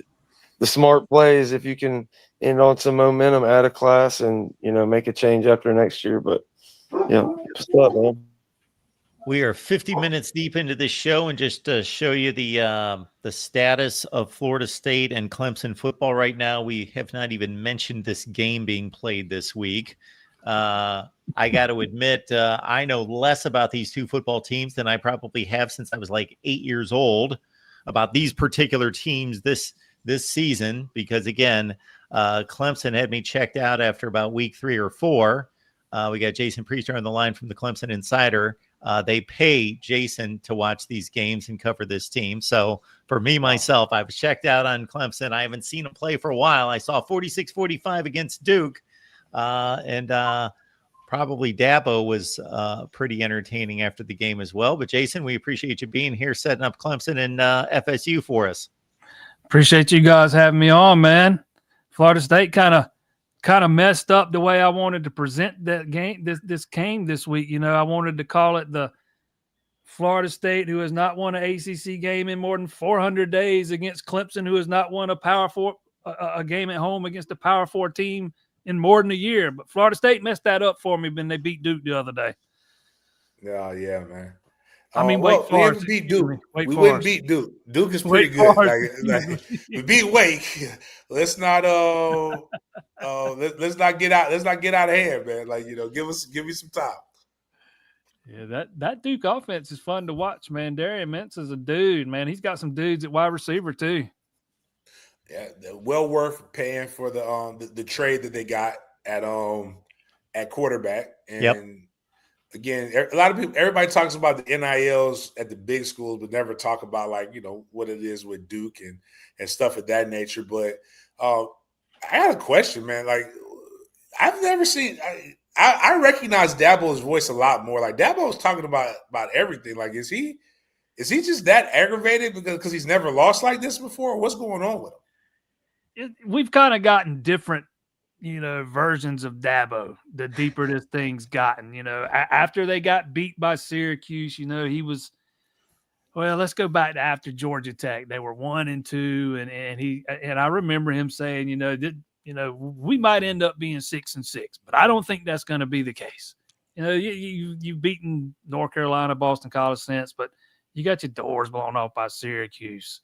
the smart play is if you can end on some momentum, add a class, and make a change after next year. But what's up, man? We are 50 minutes deep into this show, and just to show you the status of Florida State and Clemson football right now, we have not even mentioned this game being played this week. I got to admit, I know less about these two football teams than I probably have since I was like 8 years old about these particular teams this season, because again, Clemson had me checked out after about week 3 or 4. We got Jason Priester on the line from the Clemson Insider. They pay Jason to watch these games and cover this team. So for me, myself, I was checked out on Clemson. I haven't seen them play for a while. I saw 46-45 against Duke. And probably Dabo was pretty entertaining after the game as well. But Jason, we appreciate you being here, setting up Clemson and FSU for us. Appreciate you guys having me on, man. Florida State kind of messed up the way I wanted to present that game. This game this week, I wanted to call it the Florida State, who has not won an ACC game in more than 400 days, against Clemson, who has not won a game at home against a Power 4 team in more than a year. But Florida State messed that up for me when they beat Duke the other day. Yeah, man. I mean, we didn't beat Duke. We wouldn't beat Duke. Duke is pretty good. Like, we beat Wake. Let's not let's not get out of hand, man. Like, give me some time. Yeah, that Duke offense is fun to watch, man. Darian Mintz is a dude, man. He's got some dudes at wide receiver too. Yeah, well worth paying for the trade that they got at quarterback. And again, a lot of people, everybody talks about the NILs at the big schools, but never talk about what it is with Duke and stuff of that nature. But I had a question, man. Like, I've never seen. I recognize Dabo's voice a lot more. Like, Dabo was talking about everything. Like, is he just that aggravated because he's never lost like this before? What's going on with him? We've kind of gotten different versions of Dabo, the deeper this thing's gotten. After they got beat by Syracuse, he was, well, let's go back to after Georgia Tech. They were 1-2, and I remember him saying, we might end up being 6-6, but I don't think that's going to be the case. You've beaten North Carolina, Boston College since, but you got your doors blown off by Syracuse.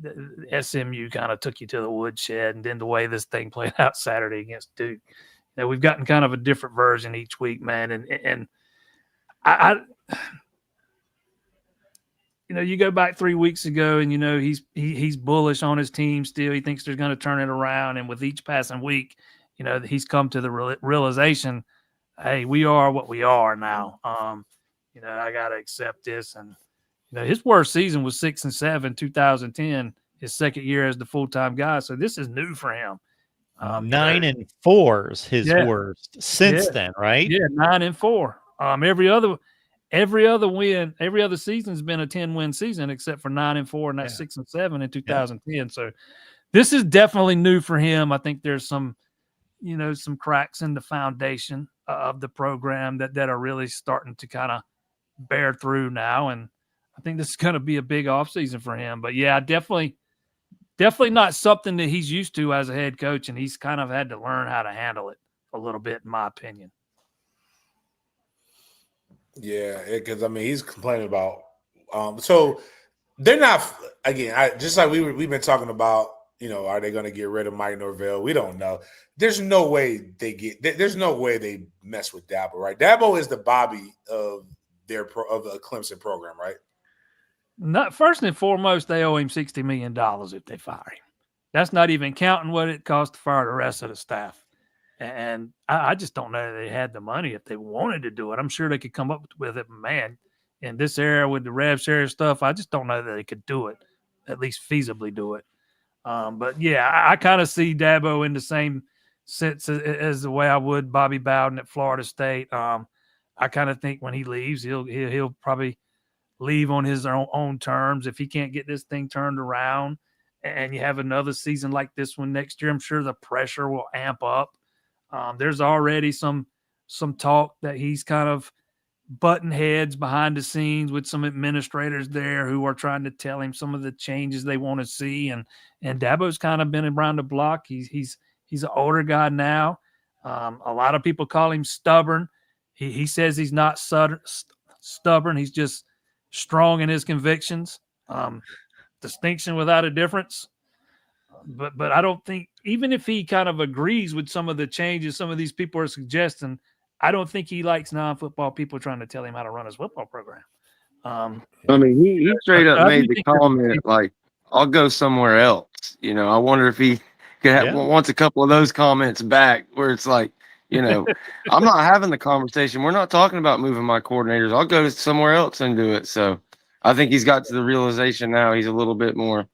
The SMU kind of took you to the woodshed, and then the way this thing played out Saturday against Duke, we've gotten kind of a different version each week, man. And I you go back 3 weeks ago, and he's bullish on his team still. He thinks they're going to turn it around, and with each passing week, he's come to the realization, hey, we are what we are now. I got to accept this. And his worst season was 6-7, 2010, his second year as the full-time guy. So this is new for him. 9-4 is his worst since then, right? Yeah, 9-4. Every other win, every other season's been a 10-win season except for 9-4, and that's 6-7 in 2010. Yeah. So this is definitely new for him. I think there's some cracks in the foundation of the program that are really starting to kind of bear through now. And I think this is going to be a big offseason for him. But yeah, definitely not something that he's used to as a head coach, and he's kind of had to learn how to handle it a little bit, in my opinion. Yeah, because I mean, he's complaining about. So they're not again. Just like we've been talking about. Are they going to get rid of Mike Norvell? We don't know. There's no way There's no way they mess with Dabo, right? Dabo is the Bobby of the Clemson program, right? Not first and foremost, they owe him $60 million if they fire him. That's not even counting what it costs to fire the rest of the staff. And I just don't know that they had the money if they wanted to do it. I'm sure they could come up with it, man. In this era with the rev share stuff, I just don't know that they could do it, at least feasibly do it. But yeah, I kind of see Dabo in the same sense as the way I would Bobby Bowden at Florida State. I kind of think when he leaves, he'll probably leave on his own terms. If he can't get this thing turned around and you have another season like this one next year, I'm sure the pressure will amp up. There's already some talk that he's kind of button heads behind the scenes with some administrators there who are trying to tell him some of the changes they want to see. And Dabo's kind of been around the block. He's an older guy now. A lot of people call him stubborn. He says he's not stubborn. He's just strong in his convictions. Distinction without a difference. But I don't think, even if he kind of agrees with some of the changes some of these people are suggesting, I don't think he likes non-football people trying to tell him how to run his football program. I mean, he straight up made the comment, like, I'll go somewhere else. I wonder if he could wants a couple of those comments back where it's like, I'm not having the conversation. We're not talking about moving my coordinators. I'll go somewhere else and do it. So I think he's got to the realization now he's a little bit more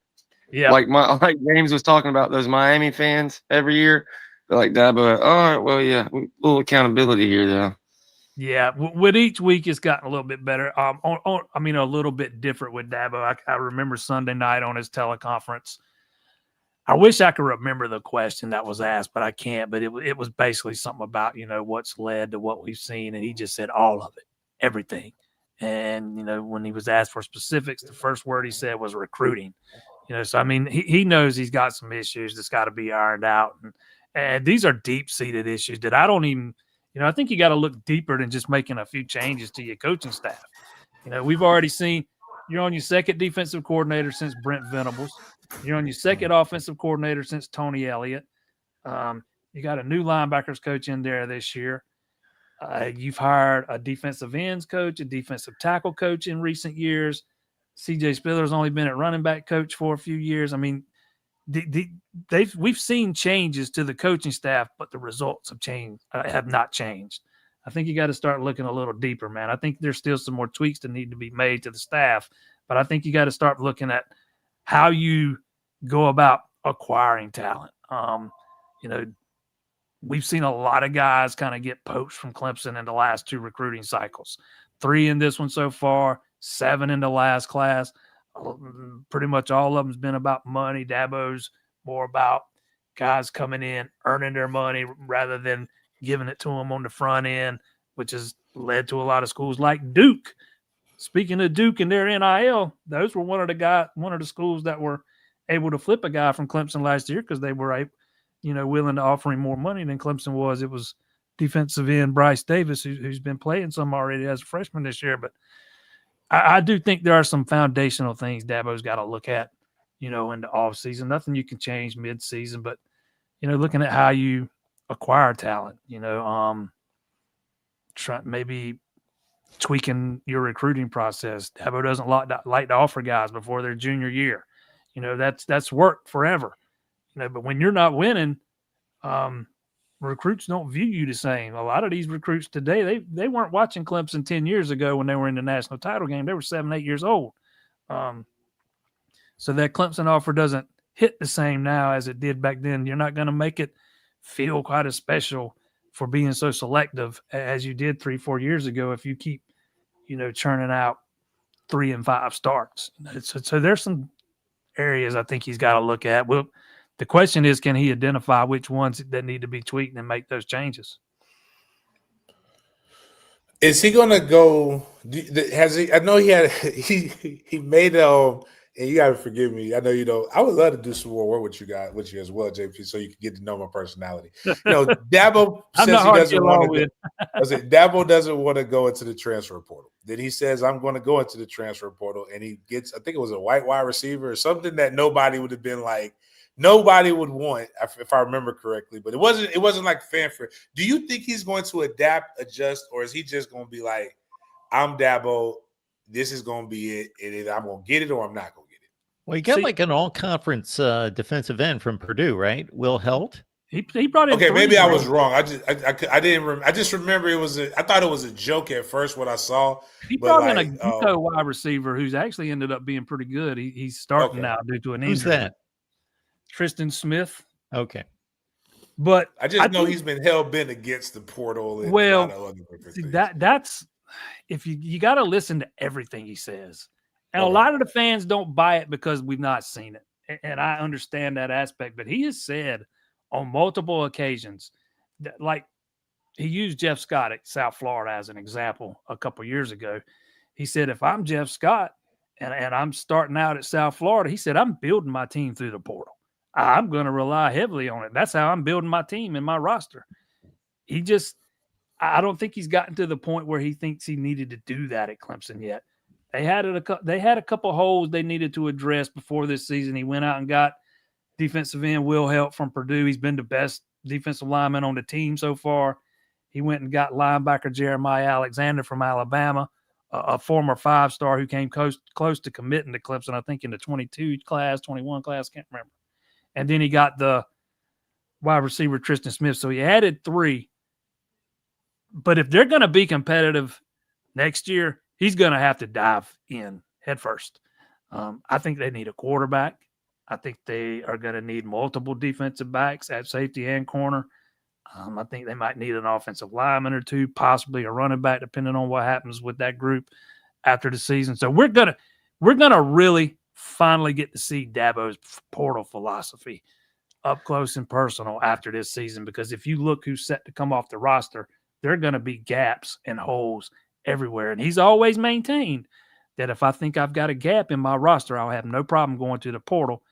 like James was talking about those Miami fans every year. They're like, Dabo, all right, well, yeah, a little accountability here, though. Yeah, with each week, it's gotten a little bit better. A little bit different with Dabo. I remember Sunday night on his teleconference. I wish I could remember the question that was asked, but I can't. But it was basically something about, what's led to what we've seen. And he just said all of it, everything. And, when he was asked for specifics, the first word he said was recruiting. So, I mean, he knows he's got some issues that's got to be ironed out. And these are deep-seated issues that I don't even – I think you got to look deeper than just making a few changes to your coaching staff. We've already seen you're on your second defensive coordinator since Brent Venables. You're on your second offensive coordinator since Tony Elliott. You got a new linebackers coach in there this year. You've hired a defensive ends coach, a defensive tackle coach in recent years. C.J. Spiller's only been at running back coach for a few years. I mean, we've seen changes to the coaching staff, but the results have not changed. I think you got to start looking a little deeper, man. I think there's still some more tweaks that need to be made to the staff, but I think you got to start looking at how you go about acquiring talent. We've seen a lot of guys kind of get poached from Clemson in the last two recruiting cycles. 3 in this one so far, 7 in the last class. Pretty much all of them's been about money. Dabo's more about guys coming in, earning their money rather than giving it to them on the front end, which has led to a lot of schools like Duke. Speaking of Duke and their NIL, those were one of the schools that were able to flip a guy from Clemson last year because they were, willing to offer him more money than Clemson was. It was defensive end Bryce Davis, who's been playing some already as a freshman this year. But I do think there are some foundational things Dabo's got to look at, in the offseason. Nothing you can change mid-season, but, looking at how you acquire talent, maybe tweaking your recruiting process. Dabo doesn't like to offer guys before their junior year. That's worked forever. But when you're not winning, recruits don't view you the same. A lot of these recruits today, they weren't watching Clemson 10 years ago when they were in the national title game. They were 7, 8 years old. So that Clemson offer doesn't hit the same now as it did back then. You're not going to make it feel quite as special for being so selective as you did 3, 4 years ago if you keep, churning out 3 and 5 starts. So there's some areas I think he's got to look at. Well, the question is, can he identify which ones that need to be tweaked and make those changes? Is he gonna go? Has he? I know he had he made and you gotta forgive me. I know you know. I would love to do some more work with you as well, JP, so you can get to know my personality. Dabo I'm says not he hard to get doesn't along want to. with. I said Dabo doesn't want to go into the transfer portal. Then he says I'm going to go into the transfer portal, and he gets. I think it was a white wide receiver or something that nobody would have been like. Nobody would want, if I remember correctly, but it wasn't. It wasn't like fanfare. Do you think he's going to adapt, adjust, or is he just going to be like, "I'm Dabo. This is going to be it, and either I'm going to get it or I'm not going to get it." Well, you got like an all-conference defensive end from Purdue, right? Will Helt. He brought in Okay, 3. maybe I was wrong. I didn't. I just remember it was. I thought it was a joke at first what I saw. He But brought in a like, JUCO wide receiver who's actually ended up being pretty good. He's starting now due to an injury. Who's that? Tristan Smith. Okay. But I just know he's been hell bent against the portal. And well, a lot of other different things. that's if you got to listen to everything he says, and a lot of the fans don't buy it because we've not seen it, and I understand that aspect. But he has said on multiple occasions that, like, he used Jeff Scott at South Florida as an example a couple years ago. He said, if I'm Jeff Scott and I'm starting out at South Florida, he said, I'm building my team through the portal. I'm going to rely heavily on it. That's how I'm building my team and my roster. I don't think he's gotten to the point where he thinks he needed to do that at Clemson yet. They had a couple holes they needed to address before this season. He went out and got defensive end Will Helt from Purdue. He's been the best defensive lineman on the team so far. He went and got linebacker Jeremiah Alexander from Alabama, a former 5-star who came close to committing to Clemson, I think in the 22 class, 21 class, can't remember. And then he got the wide receiver Tristan Smith. So he added 3. But if they're going to be competitive next year, he's going to have to dive in head first. I think they need a quarterback. I think they are going to need multiple defensive backs at safety and corner. I think they might need an offensive lineman or 2, possibly a running back, depending on what happens with that group after the season. So we're gonna really finally get to see Dabo's portal philosophy up close and personal after this season. Because if you look who's set to come off the roster, there are going to be gaps and holes everywhere. And he's always maintained that if I think I've got a gap in my roster, I'll have no problem going to the portal.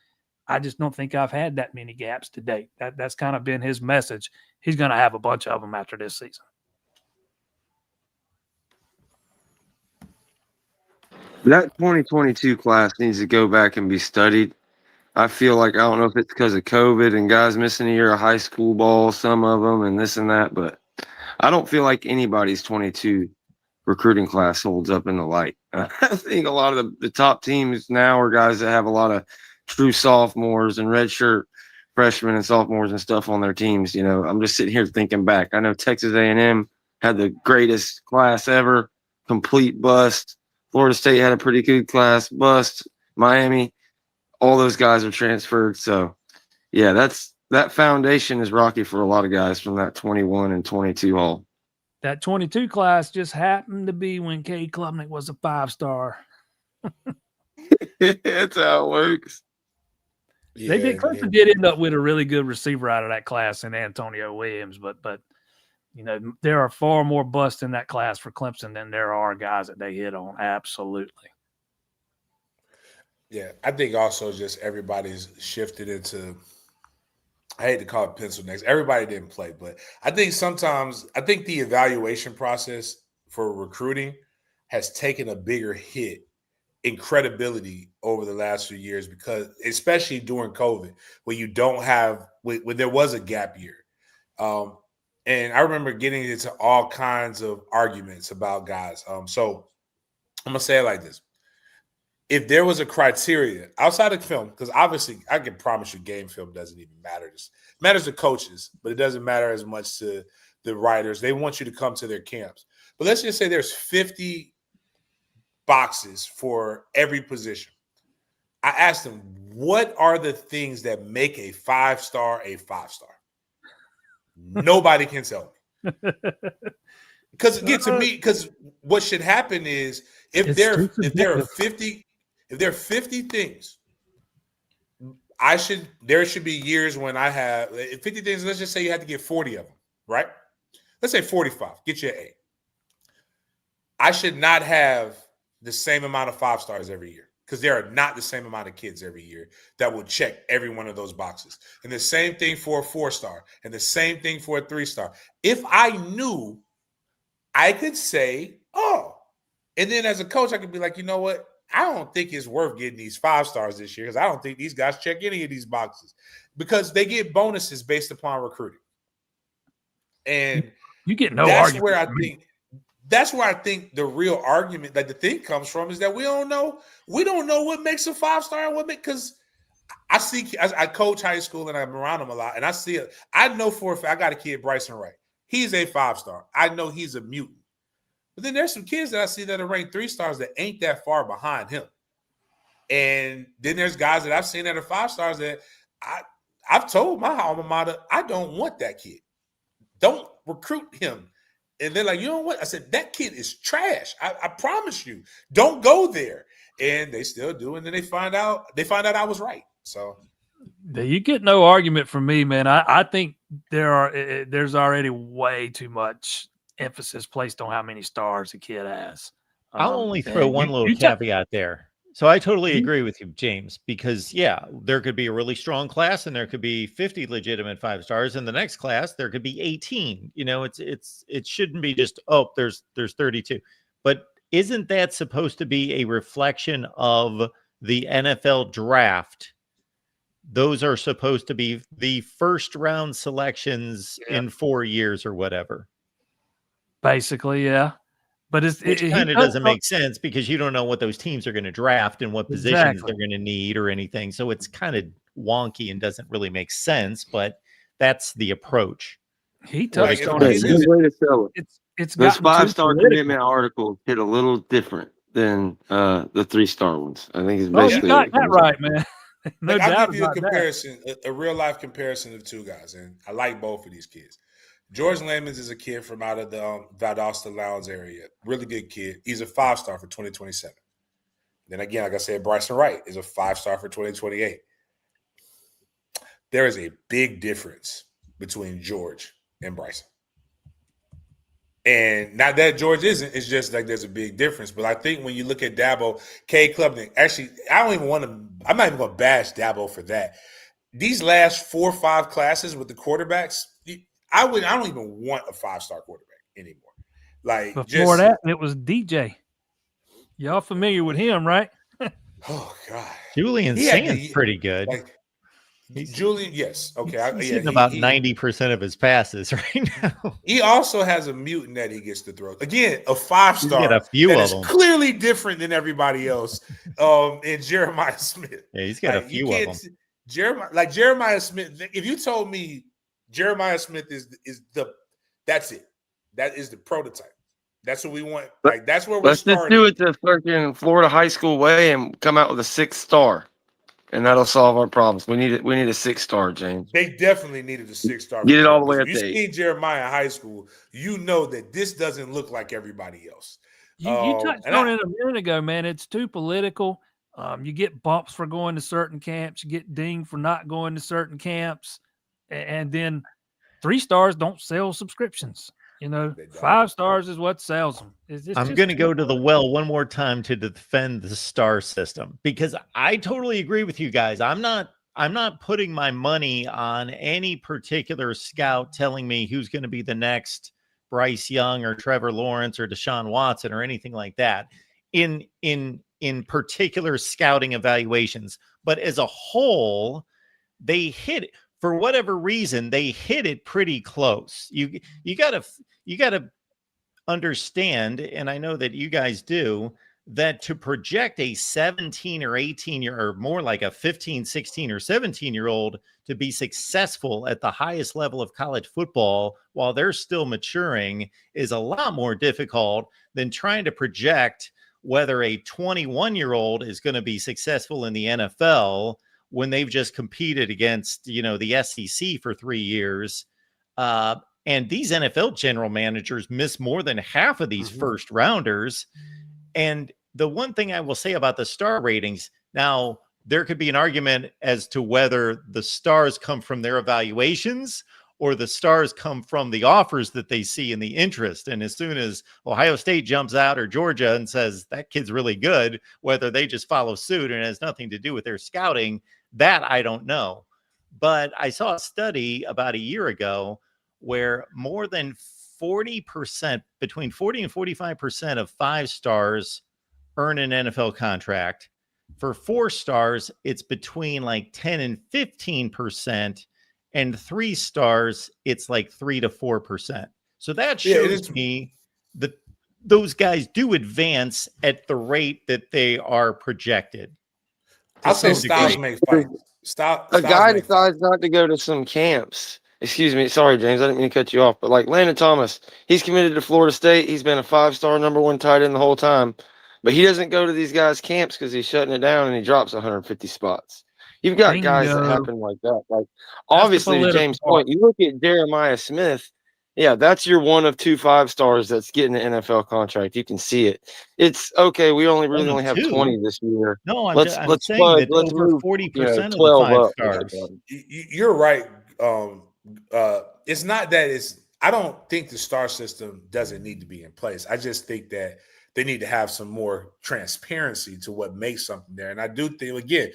I just don't think I've had that many gaps to date. That's kind of been his message. He's going to have a bunch of them after this season. That 2022 class needs to go back and be studied. I feel like, I don't know if it's because of COVID and guys missing a year of high school ball, some of them, and this and that, but I don't feel like anybody's 22 recruiting class holds up in the light. I think a lot of the top teams now are guys that have a lot of true sophomores and redshirt freshmen and sophomores and stuff on their teams. I'm just sitting here thinking back. I know Texas A&M had the greatest class ever, complete bust. Florida State had a pretty good class, bust. Miami, all those guys are transferred. So, yeah, that foundation is rocky for a lot of guys from that 21 and 22 haul. That 22 class just happened to be when Cade Klubnik was a 5-star. That's how it works. Yeah, Clemson did end up with a really good receiver out of that class in Antonio Williams, but there are far more busts in that class for Clemson than there are guys that they hit on. Absolutely. Yeah, I think also just everybody's shifted into, I hate to call it pencil necks. Everybody didn't play, but I think the evaluation process for recruiting has taken a bigger hit in credibility over the last few years, because especially during COVID, when you don't have, when there was a gap year. And I remember getting into all kinds of arguments about guys. So I'm going to say it like this. If there was a criteria outside of film, because obviously I can promise you game film doesn't even matter. It matters to coaches, but it doesn't matter as much to the writers. They want you to come to their camps. But let's just say there's 50 boxes for every position. I asked them, what are the things that make a 5-star a 5-star? Nobody can tell me. Because what should happen is if there are 50 things, there should be years when I have 50 things. Let's just say you had to get 40 of them, right? Let's say 45, get you an A. I should not have the same amount of 5 stars every year because there are not the same amount of kids every year that will check every one of those boxes. And the same thing for a 4-star and the same thing for a 3-star. If I knew, I could say, oh, and then as a coach, I could be like, you know what? I don't think it's worth getting these 5 stars this year because I don't think these guys check any of these boxes because they get bonuses based upon recruiting. And you get no that's argument. where I think the real argument, like the thing comes from, is that we don't know what makes a 5-star and what makes, because I coach high school and I'm around them a lot, and I see it. I know for a fact I got a kid, Bryson Wright. He's a 5-star. I know he's a mutant. But then there's some kids that I see that are ranked 3 stars that ain't that far behind him. And then there's guys that I've seen that are 5 stars that I've told my alma mater, I don't want that kid. Don't recruit him. And they're like, you know what? I said, that kid is trash. I promise you. Don't go there. And they still do. And then they find out I was right. So you get no argument from me, man. I think there's already way too much emphasis placed on how many stars a kid has. I'll only throw one little caveat there. So I totally agree with you, James, because there could be a really strong class and there could be 50 legitimate 5 stars. In the next class, there could be 18. It shouldn't be just, there's 32. But isn't that supposed to be a reflection of the NFL draft? Those are supposed to be the first round selections in 4 years or whatever. Basically, yeah. But it kind of doesn't make sense because you don't know what those teams are going to draft and what positions they're going to need or anything. So it's kind of wonky and doesn't really make sense, but that's the approach. He touched on it. Good way to sell it. It's those 5-star commitment articles hit a little different than the 3-star ones. I think it's basically you got that right, man. No doubt I'll give you a about comparison, a real life comparison of 2 guys, and I like both of these kids. George Lamons is a kid from out of the Valdosta Lowndes area. Really good kid. He's a 5-star for 2027. Then again, like I said, Bryson Wright is a 5-star for 2028. There is a big difference between George and Bryson. And not that George isn't, it's just like there's a big difference. But I think when you look at Dabo, Cade Klubnik, actually, I'm not even going to bash Dabo for that. These last 4 or 5 classes with the quarterbacks, I don't even want a 5-star quarterback anymore. Like before that, it was DJ. Y'all familiar with him, right? Oh God, Julian Sand's pretty good. Julian, yes, okay. He's hitting about 90% of his passes right now. He also has a mutant that he gets to throw. Again, a 5-star. He's got a few that of is them. Clearly different than everybody else. In Jeremiah Smith. Yeah, he's got a few of them. Jeremiah Smith. If you told me Jeremiah Smith that's it. That is the prototype. That's what we want. Like that's where we're starting. Let's just do it the fucking Florida high school way and come out with a 6-star, and that'll solve our problems. We need a 6-star, James. They definitely needed a 6-star. Get it all the way up to 8. You see Jeremiah high school, you know that this doesn't look like everybody else. You touched on it a minute ago, man. It's too political. You get bumps for going to certain camps. You get dinged for not going to certain camps. And then 3 stars don't sell subscriptions. 5 stars is what sells them. I'm going to go to the well one more time to defend the star system because I totally agree with you guys. I'm not putting my money on any particular scout telling me who's going to be the next Bryce Young or Trevor Lawrence or Deshaun Watson or anything like that in particular scouting evaluations. But as a whole, they hit it. For whatever reason, they hit it pretty close. You gotta understand, and I know that you guys do, that to project a 17 or 18 year or more like a 15, 16 or 17-year-old to be successful at the highest level of college football while they're still maturing is a lot more difficult than trying to project whether a 21-year-old is going to be successful in the NFL when they've just competed against, the SEC for 3 years. And these NFL general managers miss more than half of these first rounders. And the one thing I will say about the star ratings, now there could be an argument as to whether the stars come from their evaluations or the stars come from the offers that they see and the interest. And as soon as Ohio State jumps out or Georgia and says that kid's really good, whether they just follow suit and it has nothing to do with their scouting, that I don't know. But I saw a study about a year ago where more than 40%, between 40 and 45% of 5 stars earn an NFL contract. For 4 stars, it's between like 10 and 15%. And 3 stars, it's like 3 to 4%. So that shows me that those guys do advance at the rate that they are projected. I'll say styles make fights. A guy decides not to go to some camps. Excuse me. Sorry, James. I didn't mean to cut you off. But like Landon Thomas, he's committed to Florida State. He's been a 5-star number 1 tight end the whole time. But he doesn't go to these guys' camps because he's shutting it down and he drops 150 spots. You've got guys that happen like that. Like obviously, to James' point, you look at Jeremiah Smith. Yeah, that's your one of 2 5-stars that's getting an NFL contract. You can see it. It's okay. We really only have 20 this year. No, I'm saying that over 40% of the 5 stars. You're right. It's not that I don't think the star system doesn't need to be in place. I just think that they need to have some more transparency to what makes something there. And I do think, again,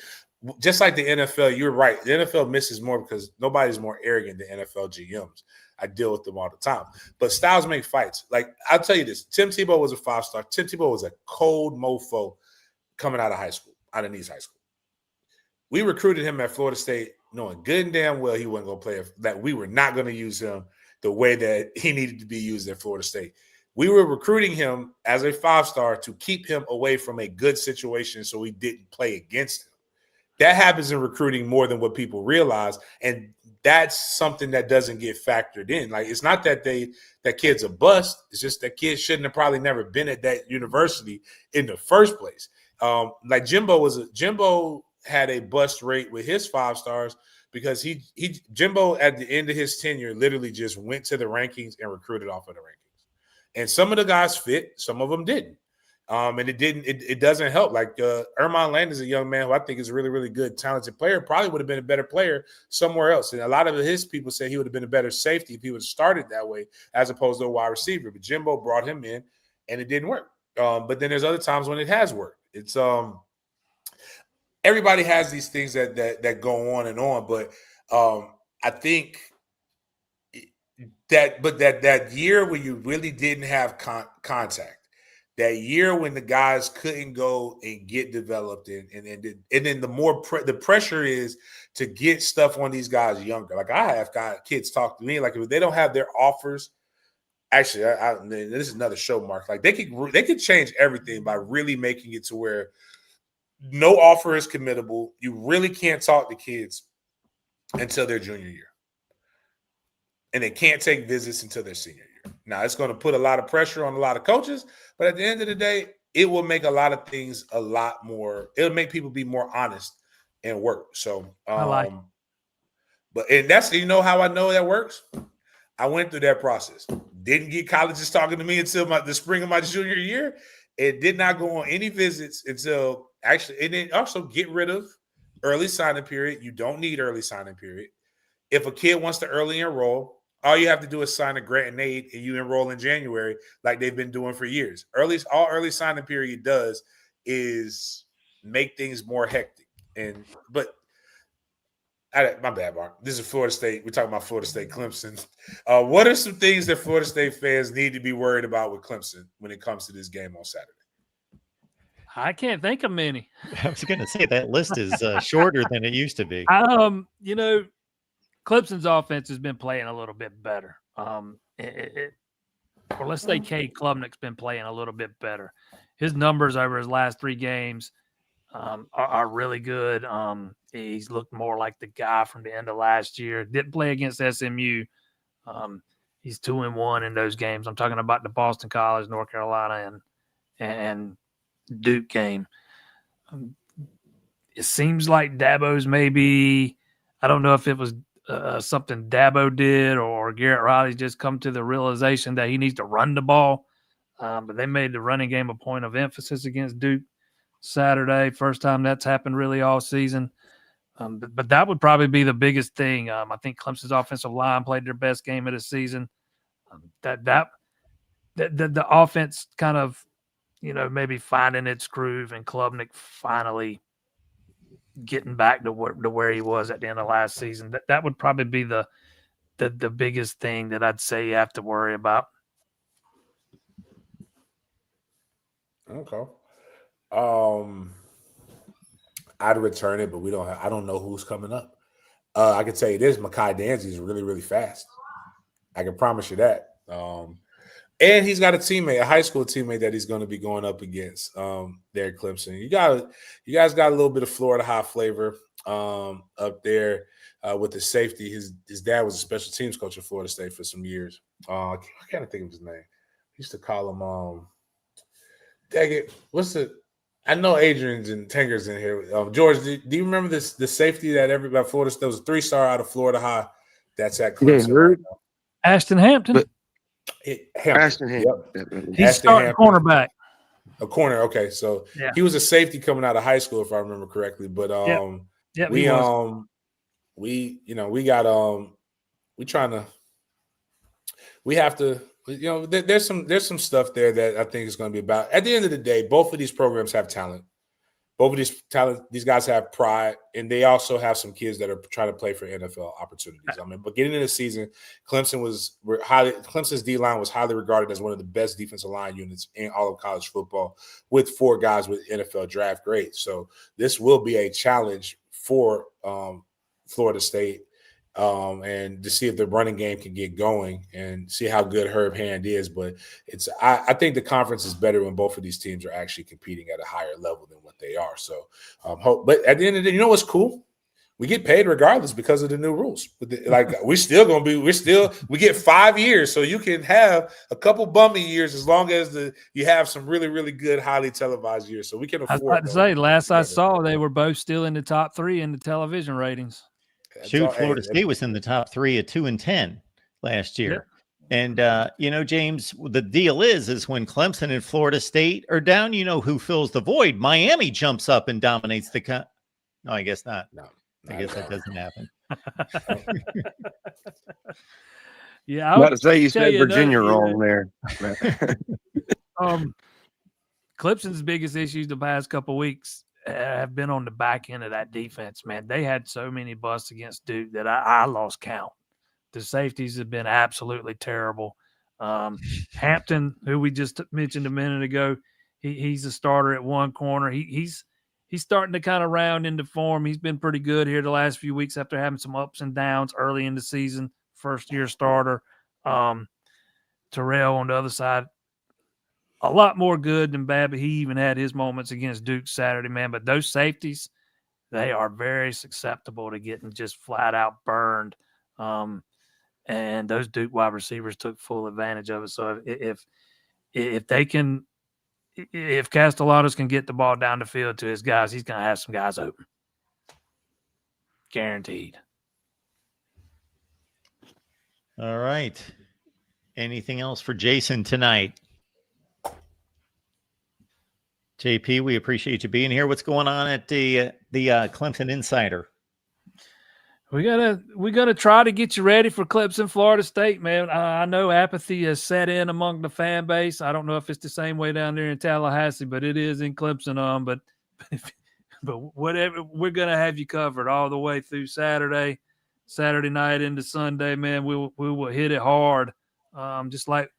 just like the NFL, you're right. The NFL misses more because nobody's more arrogant than NFL GMs. I deal with them all the time. But styles make fights. Like, I'll tell you this. Tim Tebow was a 5-star. Tim Tebow was a cold mofo coming out of high school, out of Nice High School. We recruited him at Florida State knowing good and damn well he wasn't going to play, that we were not going to use him the way that he needed to be used at Florida State. We were recruiting him as a 5-star to keep him away from a good situation so he didn't play against him. That happens in recruiting more than what people realize, and that's something that doesn't get factored in. Like, it's not that that kid's a bust. It's just that kid shouldn't have probably never been at that university in the first place. Like Jimbo had a bust rate with his 5 stars because Jimbo at the end of his tenure literally just went to the rankings and recruited off of the rankings. And some of the guys fit, some of them didn't. And it doesn't help. Like Ermon Land is a young man who I think is a really, really good, talented player, probably would have been a better player somewhere else. And a lot of his people say he would have been a better safety if he would have started that way as opposed to a wide receiver. But Jimbo brought him in and it didn't work. But then there's other times when it has worked. It's everybody has these things that go on and on. But I think that year where you really didn't have contact, that year when the guys couldn't go and get developed, and then the pressure is to get stuff on these guys younger. Like, I have kids talk to me, like, if they don't have their offers, actually, this is another show, Mark. Like, they could change everything by really making it to where no offer is committable. You really can't talk to kids until their junior year, and they can't take visits until their senior year. Now, it's going to put a lot of pressure on a lot of coaches, but at the end of the day, it will make a lot of things a lot more. It'll make people be more honest and work. So, and that's, how I know that works. I went through that process. Didn't get colleges talking to me until the spring of my junior year. It did not go on any visits until actually, and then also get rid of early signing period. You don't need early signing period. If a kid wants to early enroll, all you have to do is sign a grant and aid, and you enroll in January like they've been doing for years. All early signing period does is make things more hectic. But my bad, Mark. This is Florida State. We're talking about Florida State, Clemson. What are some things that Florida State fans need to be worried about with Clemson when it comes to this game on Saturday? I can't think of many. I was going to say that list is shorter than it used to be. Clemson's offense has been playing a little bit better. Or let's say Cade Klubnik's been playing a little bit better. His numbers over his last 3 games are really good. He's looked more like the guy from the end of last year. Didn't play against SMU. He's 2-1 in those games. I'm talking about the Boston College, North Carolina, and Duke game. It seems like Dabo's maybe – I don't know if it was something Dabo did or Garrett Riley's just come to the realization that he needs to run the ball. But they made the running game a point of emphasis against Duke Saturday. First time that's happened really all season. But that would probably be the biggest thing. I think Clemson's offensive line played their best game of the season. The offense kind of, maybe finding its groove, and Klubnik finally getting back to where he was at the end of last season. That would probably be the biggest thing that I'd say you have to worry about. Okay. I'd return it, but I don't know who's coming up. I can tell you this: Mekhi Danzy is really, really fast. I can promise you that. And he's got a high school teammate that he's going to be going up against there at Clemson. You guys got a little bit of Florida high flavor up there with the safety. His dad was a special teams coach at Florida State for some years. I can't think of his name. I used to call him dang it, I know Adrian's and Tanger's in here. George, do you remember the safety that everybody Florida State was a 3-star out of Florida High that's at Clemson right now? Ashton Hampton. Ashton Hampton. Yep. He's starting cornerback. A corner, okay. So he was a safety coming out of high school, if I remember correctly. But there's some stuff there that I think is going to be about. At the end of the day, both of these programs have talent. Both of these guys have pride, and they also have some kids that are trying to play for NFL opportunities. But getting into the season, Clemson's D-line was highly regarded as one of the best defensive line units in all of college football, with 4 guys with NFL draft grades. So this will be a challenge for Florida State. And to see if the running game can get going and see how good Herb Hand is. But I think the conference is better when both of these teams are actually competing at a higher level than what they are. So but at the end of the day, you know what's cool? We get paid regardless because of the new rules. We get 5 years, so you can have a couple bummy years as long as you have some really, really good, highly televised years. So we can afford. I was about to say, last I saw, they were both still in the top 3 in the television ratings. Florida State was in the top 3 at 2-10 last year. Yep. And, James, the deal is when Clemson and Florida State are down, who fills the void? Miami jumps up and dominates the No, I guess not. No, I guess that doesn't happen. I was about to say you said Virginia wrong there. Clemson's biggest issues the past couple of weeks have been on the back end of that defense, man. They had so many busts against Duke that I lost count. The safeties have been absolutely terrible. Hampton, who we just mentioned a minute ago, he's a starter at one corner. He's starting to kind of round into form. He's been pretty good here the last few weeks after having some ups and downs early in the season. First-year starter. Terrell on the other side, a lot more good than bad, but he even had his moments against Duke Saturday, man. But those safeties, they are very susceptible to getting just flat out burned. And those Duke wide receivers took full advantage of it. So if Castellanos can get the ball down the field to his guys, he's going to have some guys open. Guaranteed. All right. Anything else for Jason tonight? JP, we appreciate you being here. What's going on at the Clemson Insider? We gotta try to get you ready for Clemson, Florida State, man. I know apathy has set in among the fan base. I don't know if it's the same way down there in Tallahassee, but it is in Clemson. But whatever, we're gonna have you covered all the way through Saturday night into Sunday, man. We will hit it hard, just like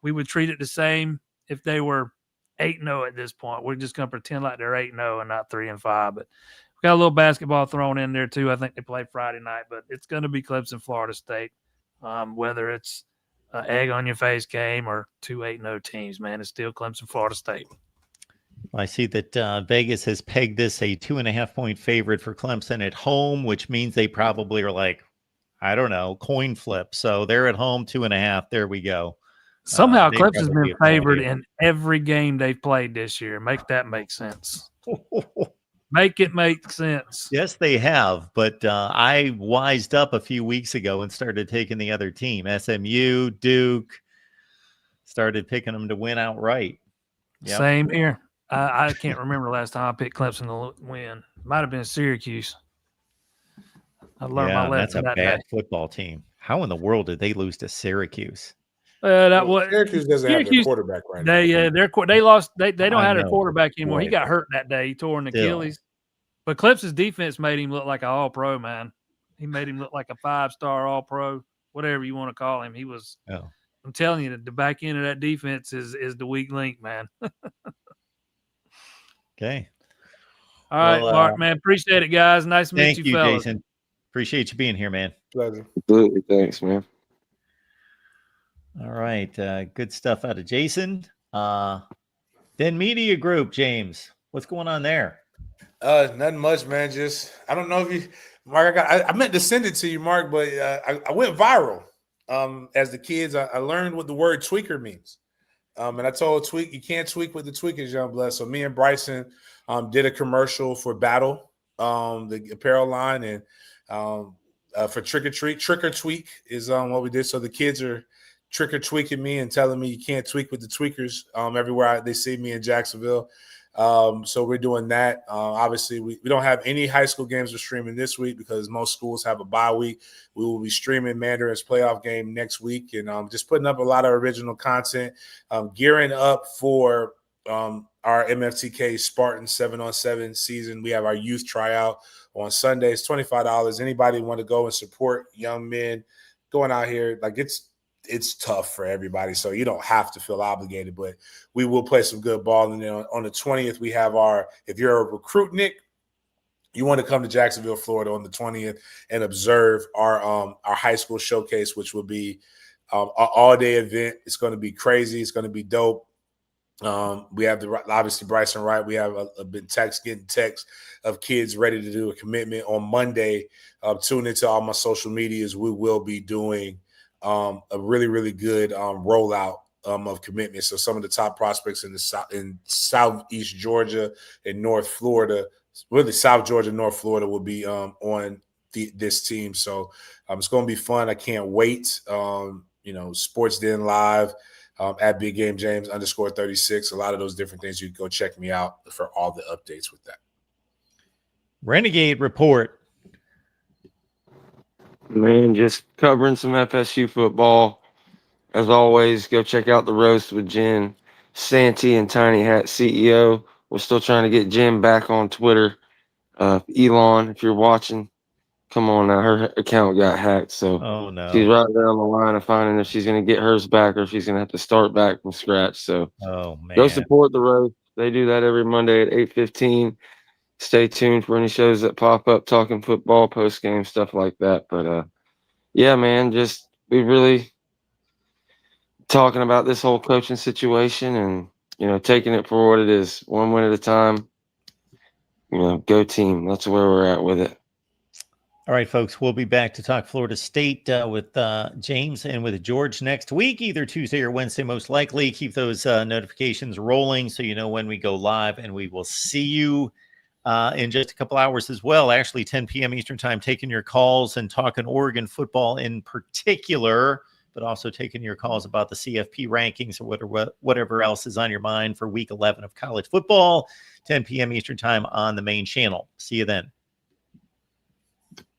we would treat it the same if they were 8-0 at this point. We're just going to pretend like they're 8-0 and not 3-5. But we got a little basketball thrown in there too. I think they play Friday night, but it's going to be Clemson, Florida State. Whether it's an egg on your face game or 2 8-0 teams, man, it's still Clemson, Florida State. I see that Vegas has pegged this a 2.5-point favorite for Clemson at home, which means they probably are like, I don't know, coin flip. So they're at home 2.5. There we go. Somehow Clemson's been favored in every game they've played this year. Make that make sense. Make it make sense. Yes, they have. But I wised up a few weeks ago and started taking the other team. SMU, Duke, started picking them to win outright. Yep. Same here. I can't remember the last time I picked Clemson to win. Might have been Syracuse. I learned my Yeah, and that's lesson a that bad day. football team. How in the world did they lose to Syracuse? That Well, was Syracuse doesn't have their Syracuse. quarterback right now. They lost. They don't I have their know, quarterback anymore. He boy, got but hurt that day. He tore an still. Achilles. But Clemson's defense made him look like an all-pro, man. He made him look like a 5-star all-pro, whatever you want to call him. He was. Oh, I'm telling you, the back end of that defense is the weak link, man. okay. All right, Well, Mark, man, appreciate it, guys. Nice to meet thank you, you, fellas. Jason. Appreciate you being here, man. Pleasure. Absolutely. Thanks, man. All right. Good stuff out of Jason. Then Media Group, James. What's going on there? Nothing much, man. Just I don't know if you, Mark. I meant to send it to you, Mark, but I went viral. As the kids, I learned what the word tweaker means. And I told Tweak, you can't tweak with the tweakers, young blood. So me and Bryson did a commercial for Battle, the apparel line, and for Trick or Treat. Trick or Tweak is what we did. So the kids are trick or tweaking me and telling me you can't tweak with the tweakers everywhere they see me in Jacksonville. So we're doing that. Obviously, we don't have any high school games we're streaming this week because most schools have a bye week. We will be streaming Mandarin's playoff game next week and just putting up a lot of original content, gearing up for our MFTK Spartan 7-on-7 season. We have our youth tryout on Sundays, $25. Anybody want to go and support young men going out here, like it's tough for everybody, so you don't have to feel obligated, but we will play some good ball. And then on the 20th, we have if you're a recruit, Nick, you want to come to Jacksonville, Florida on the 20th and observe our high school showcase, which will be an all-day event. It's going to be crazy. It's going to be dope. We have obviously Bryson Wright. We have been getting texts of kids ready to do a commitment on Monday. Tune into all my social medias. We will be doing a really, really good rollout of commitment. So some of the top prospects in Southeast Georgia and North Florida, really South Georgia, North Florida will be on this team. So it's going to be fun. I can't wait. Sports Den Live at Big Game James _36. A lot of those different things. You can go check me out for all the updates with that. Renegade Report. Man, just covering some FSU football. As always, go check out the roast with Jen Santee and Tiny Hat CEO. We're still trying to get Jen back on Twitter. Elon, if you're watching, come on now. Her account got hacked, so Oh, no. she's right there on the line of finding if she's going to get hers back or if she's going to have to start back from scratch. So Oh, man. go support the roast. They do that every Monday at 8:15. Stay tuned for any shows that pop up, talking football, post game stuff like that. But yeah, man, just we really talking about this whole coaching situation and taking it for what it is, one win at a time. Go team. That's where we're at with it. All right, folks, we'll be back to talk Florida State with James and with George next week, either Tuesday or Wednesday, most likely. Keep those notifications rolling so you know when we go live, and we will see you in just a couple hours as well. Actually, 10 p.m. Eastern time, taking your calls and talking Oregon football in particular, but also taking your calls about the CFP rankings or whatever else is on your mind for week 11 of college football, 10 p.m. Eastern time on the main channel. See you then.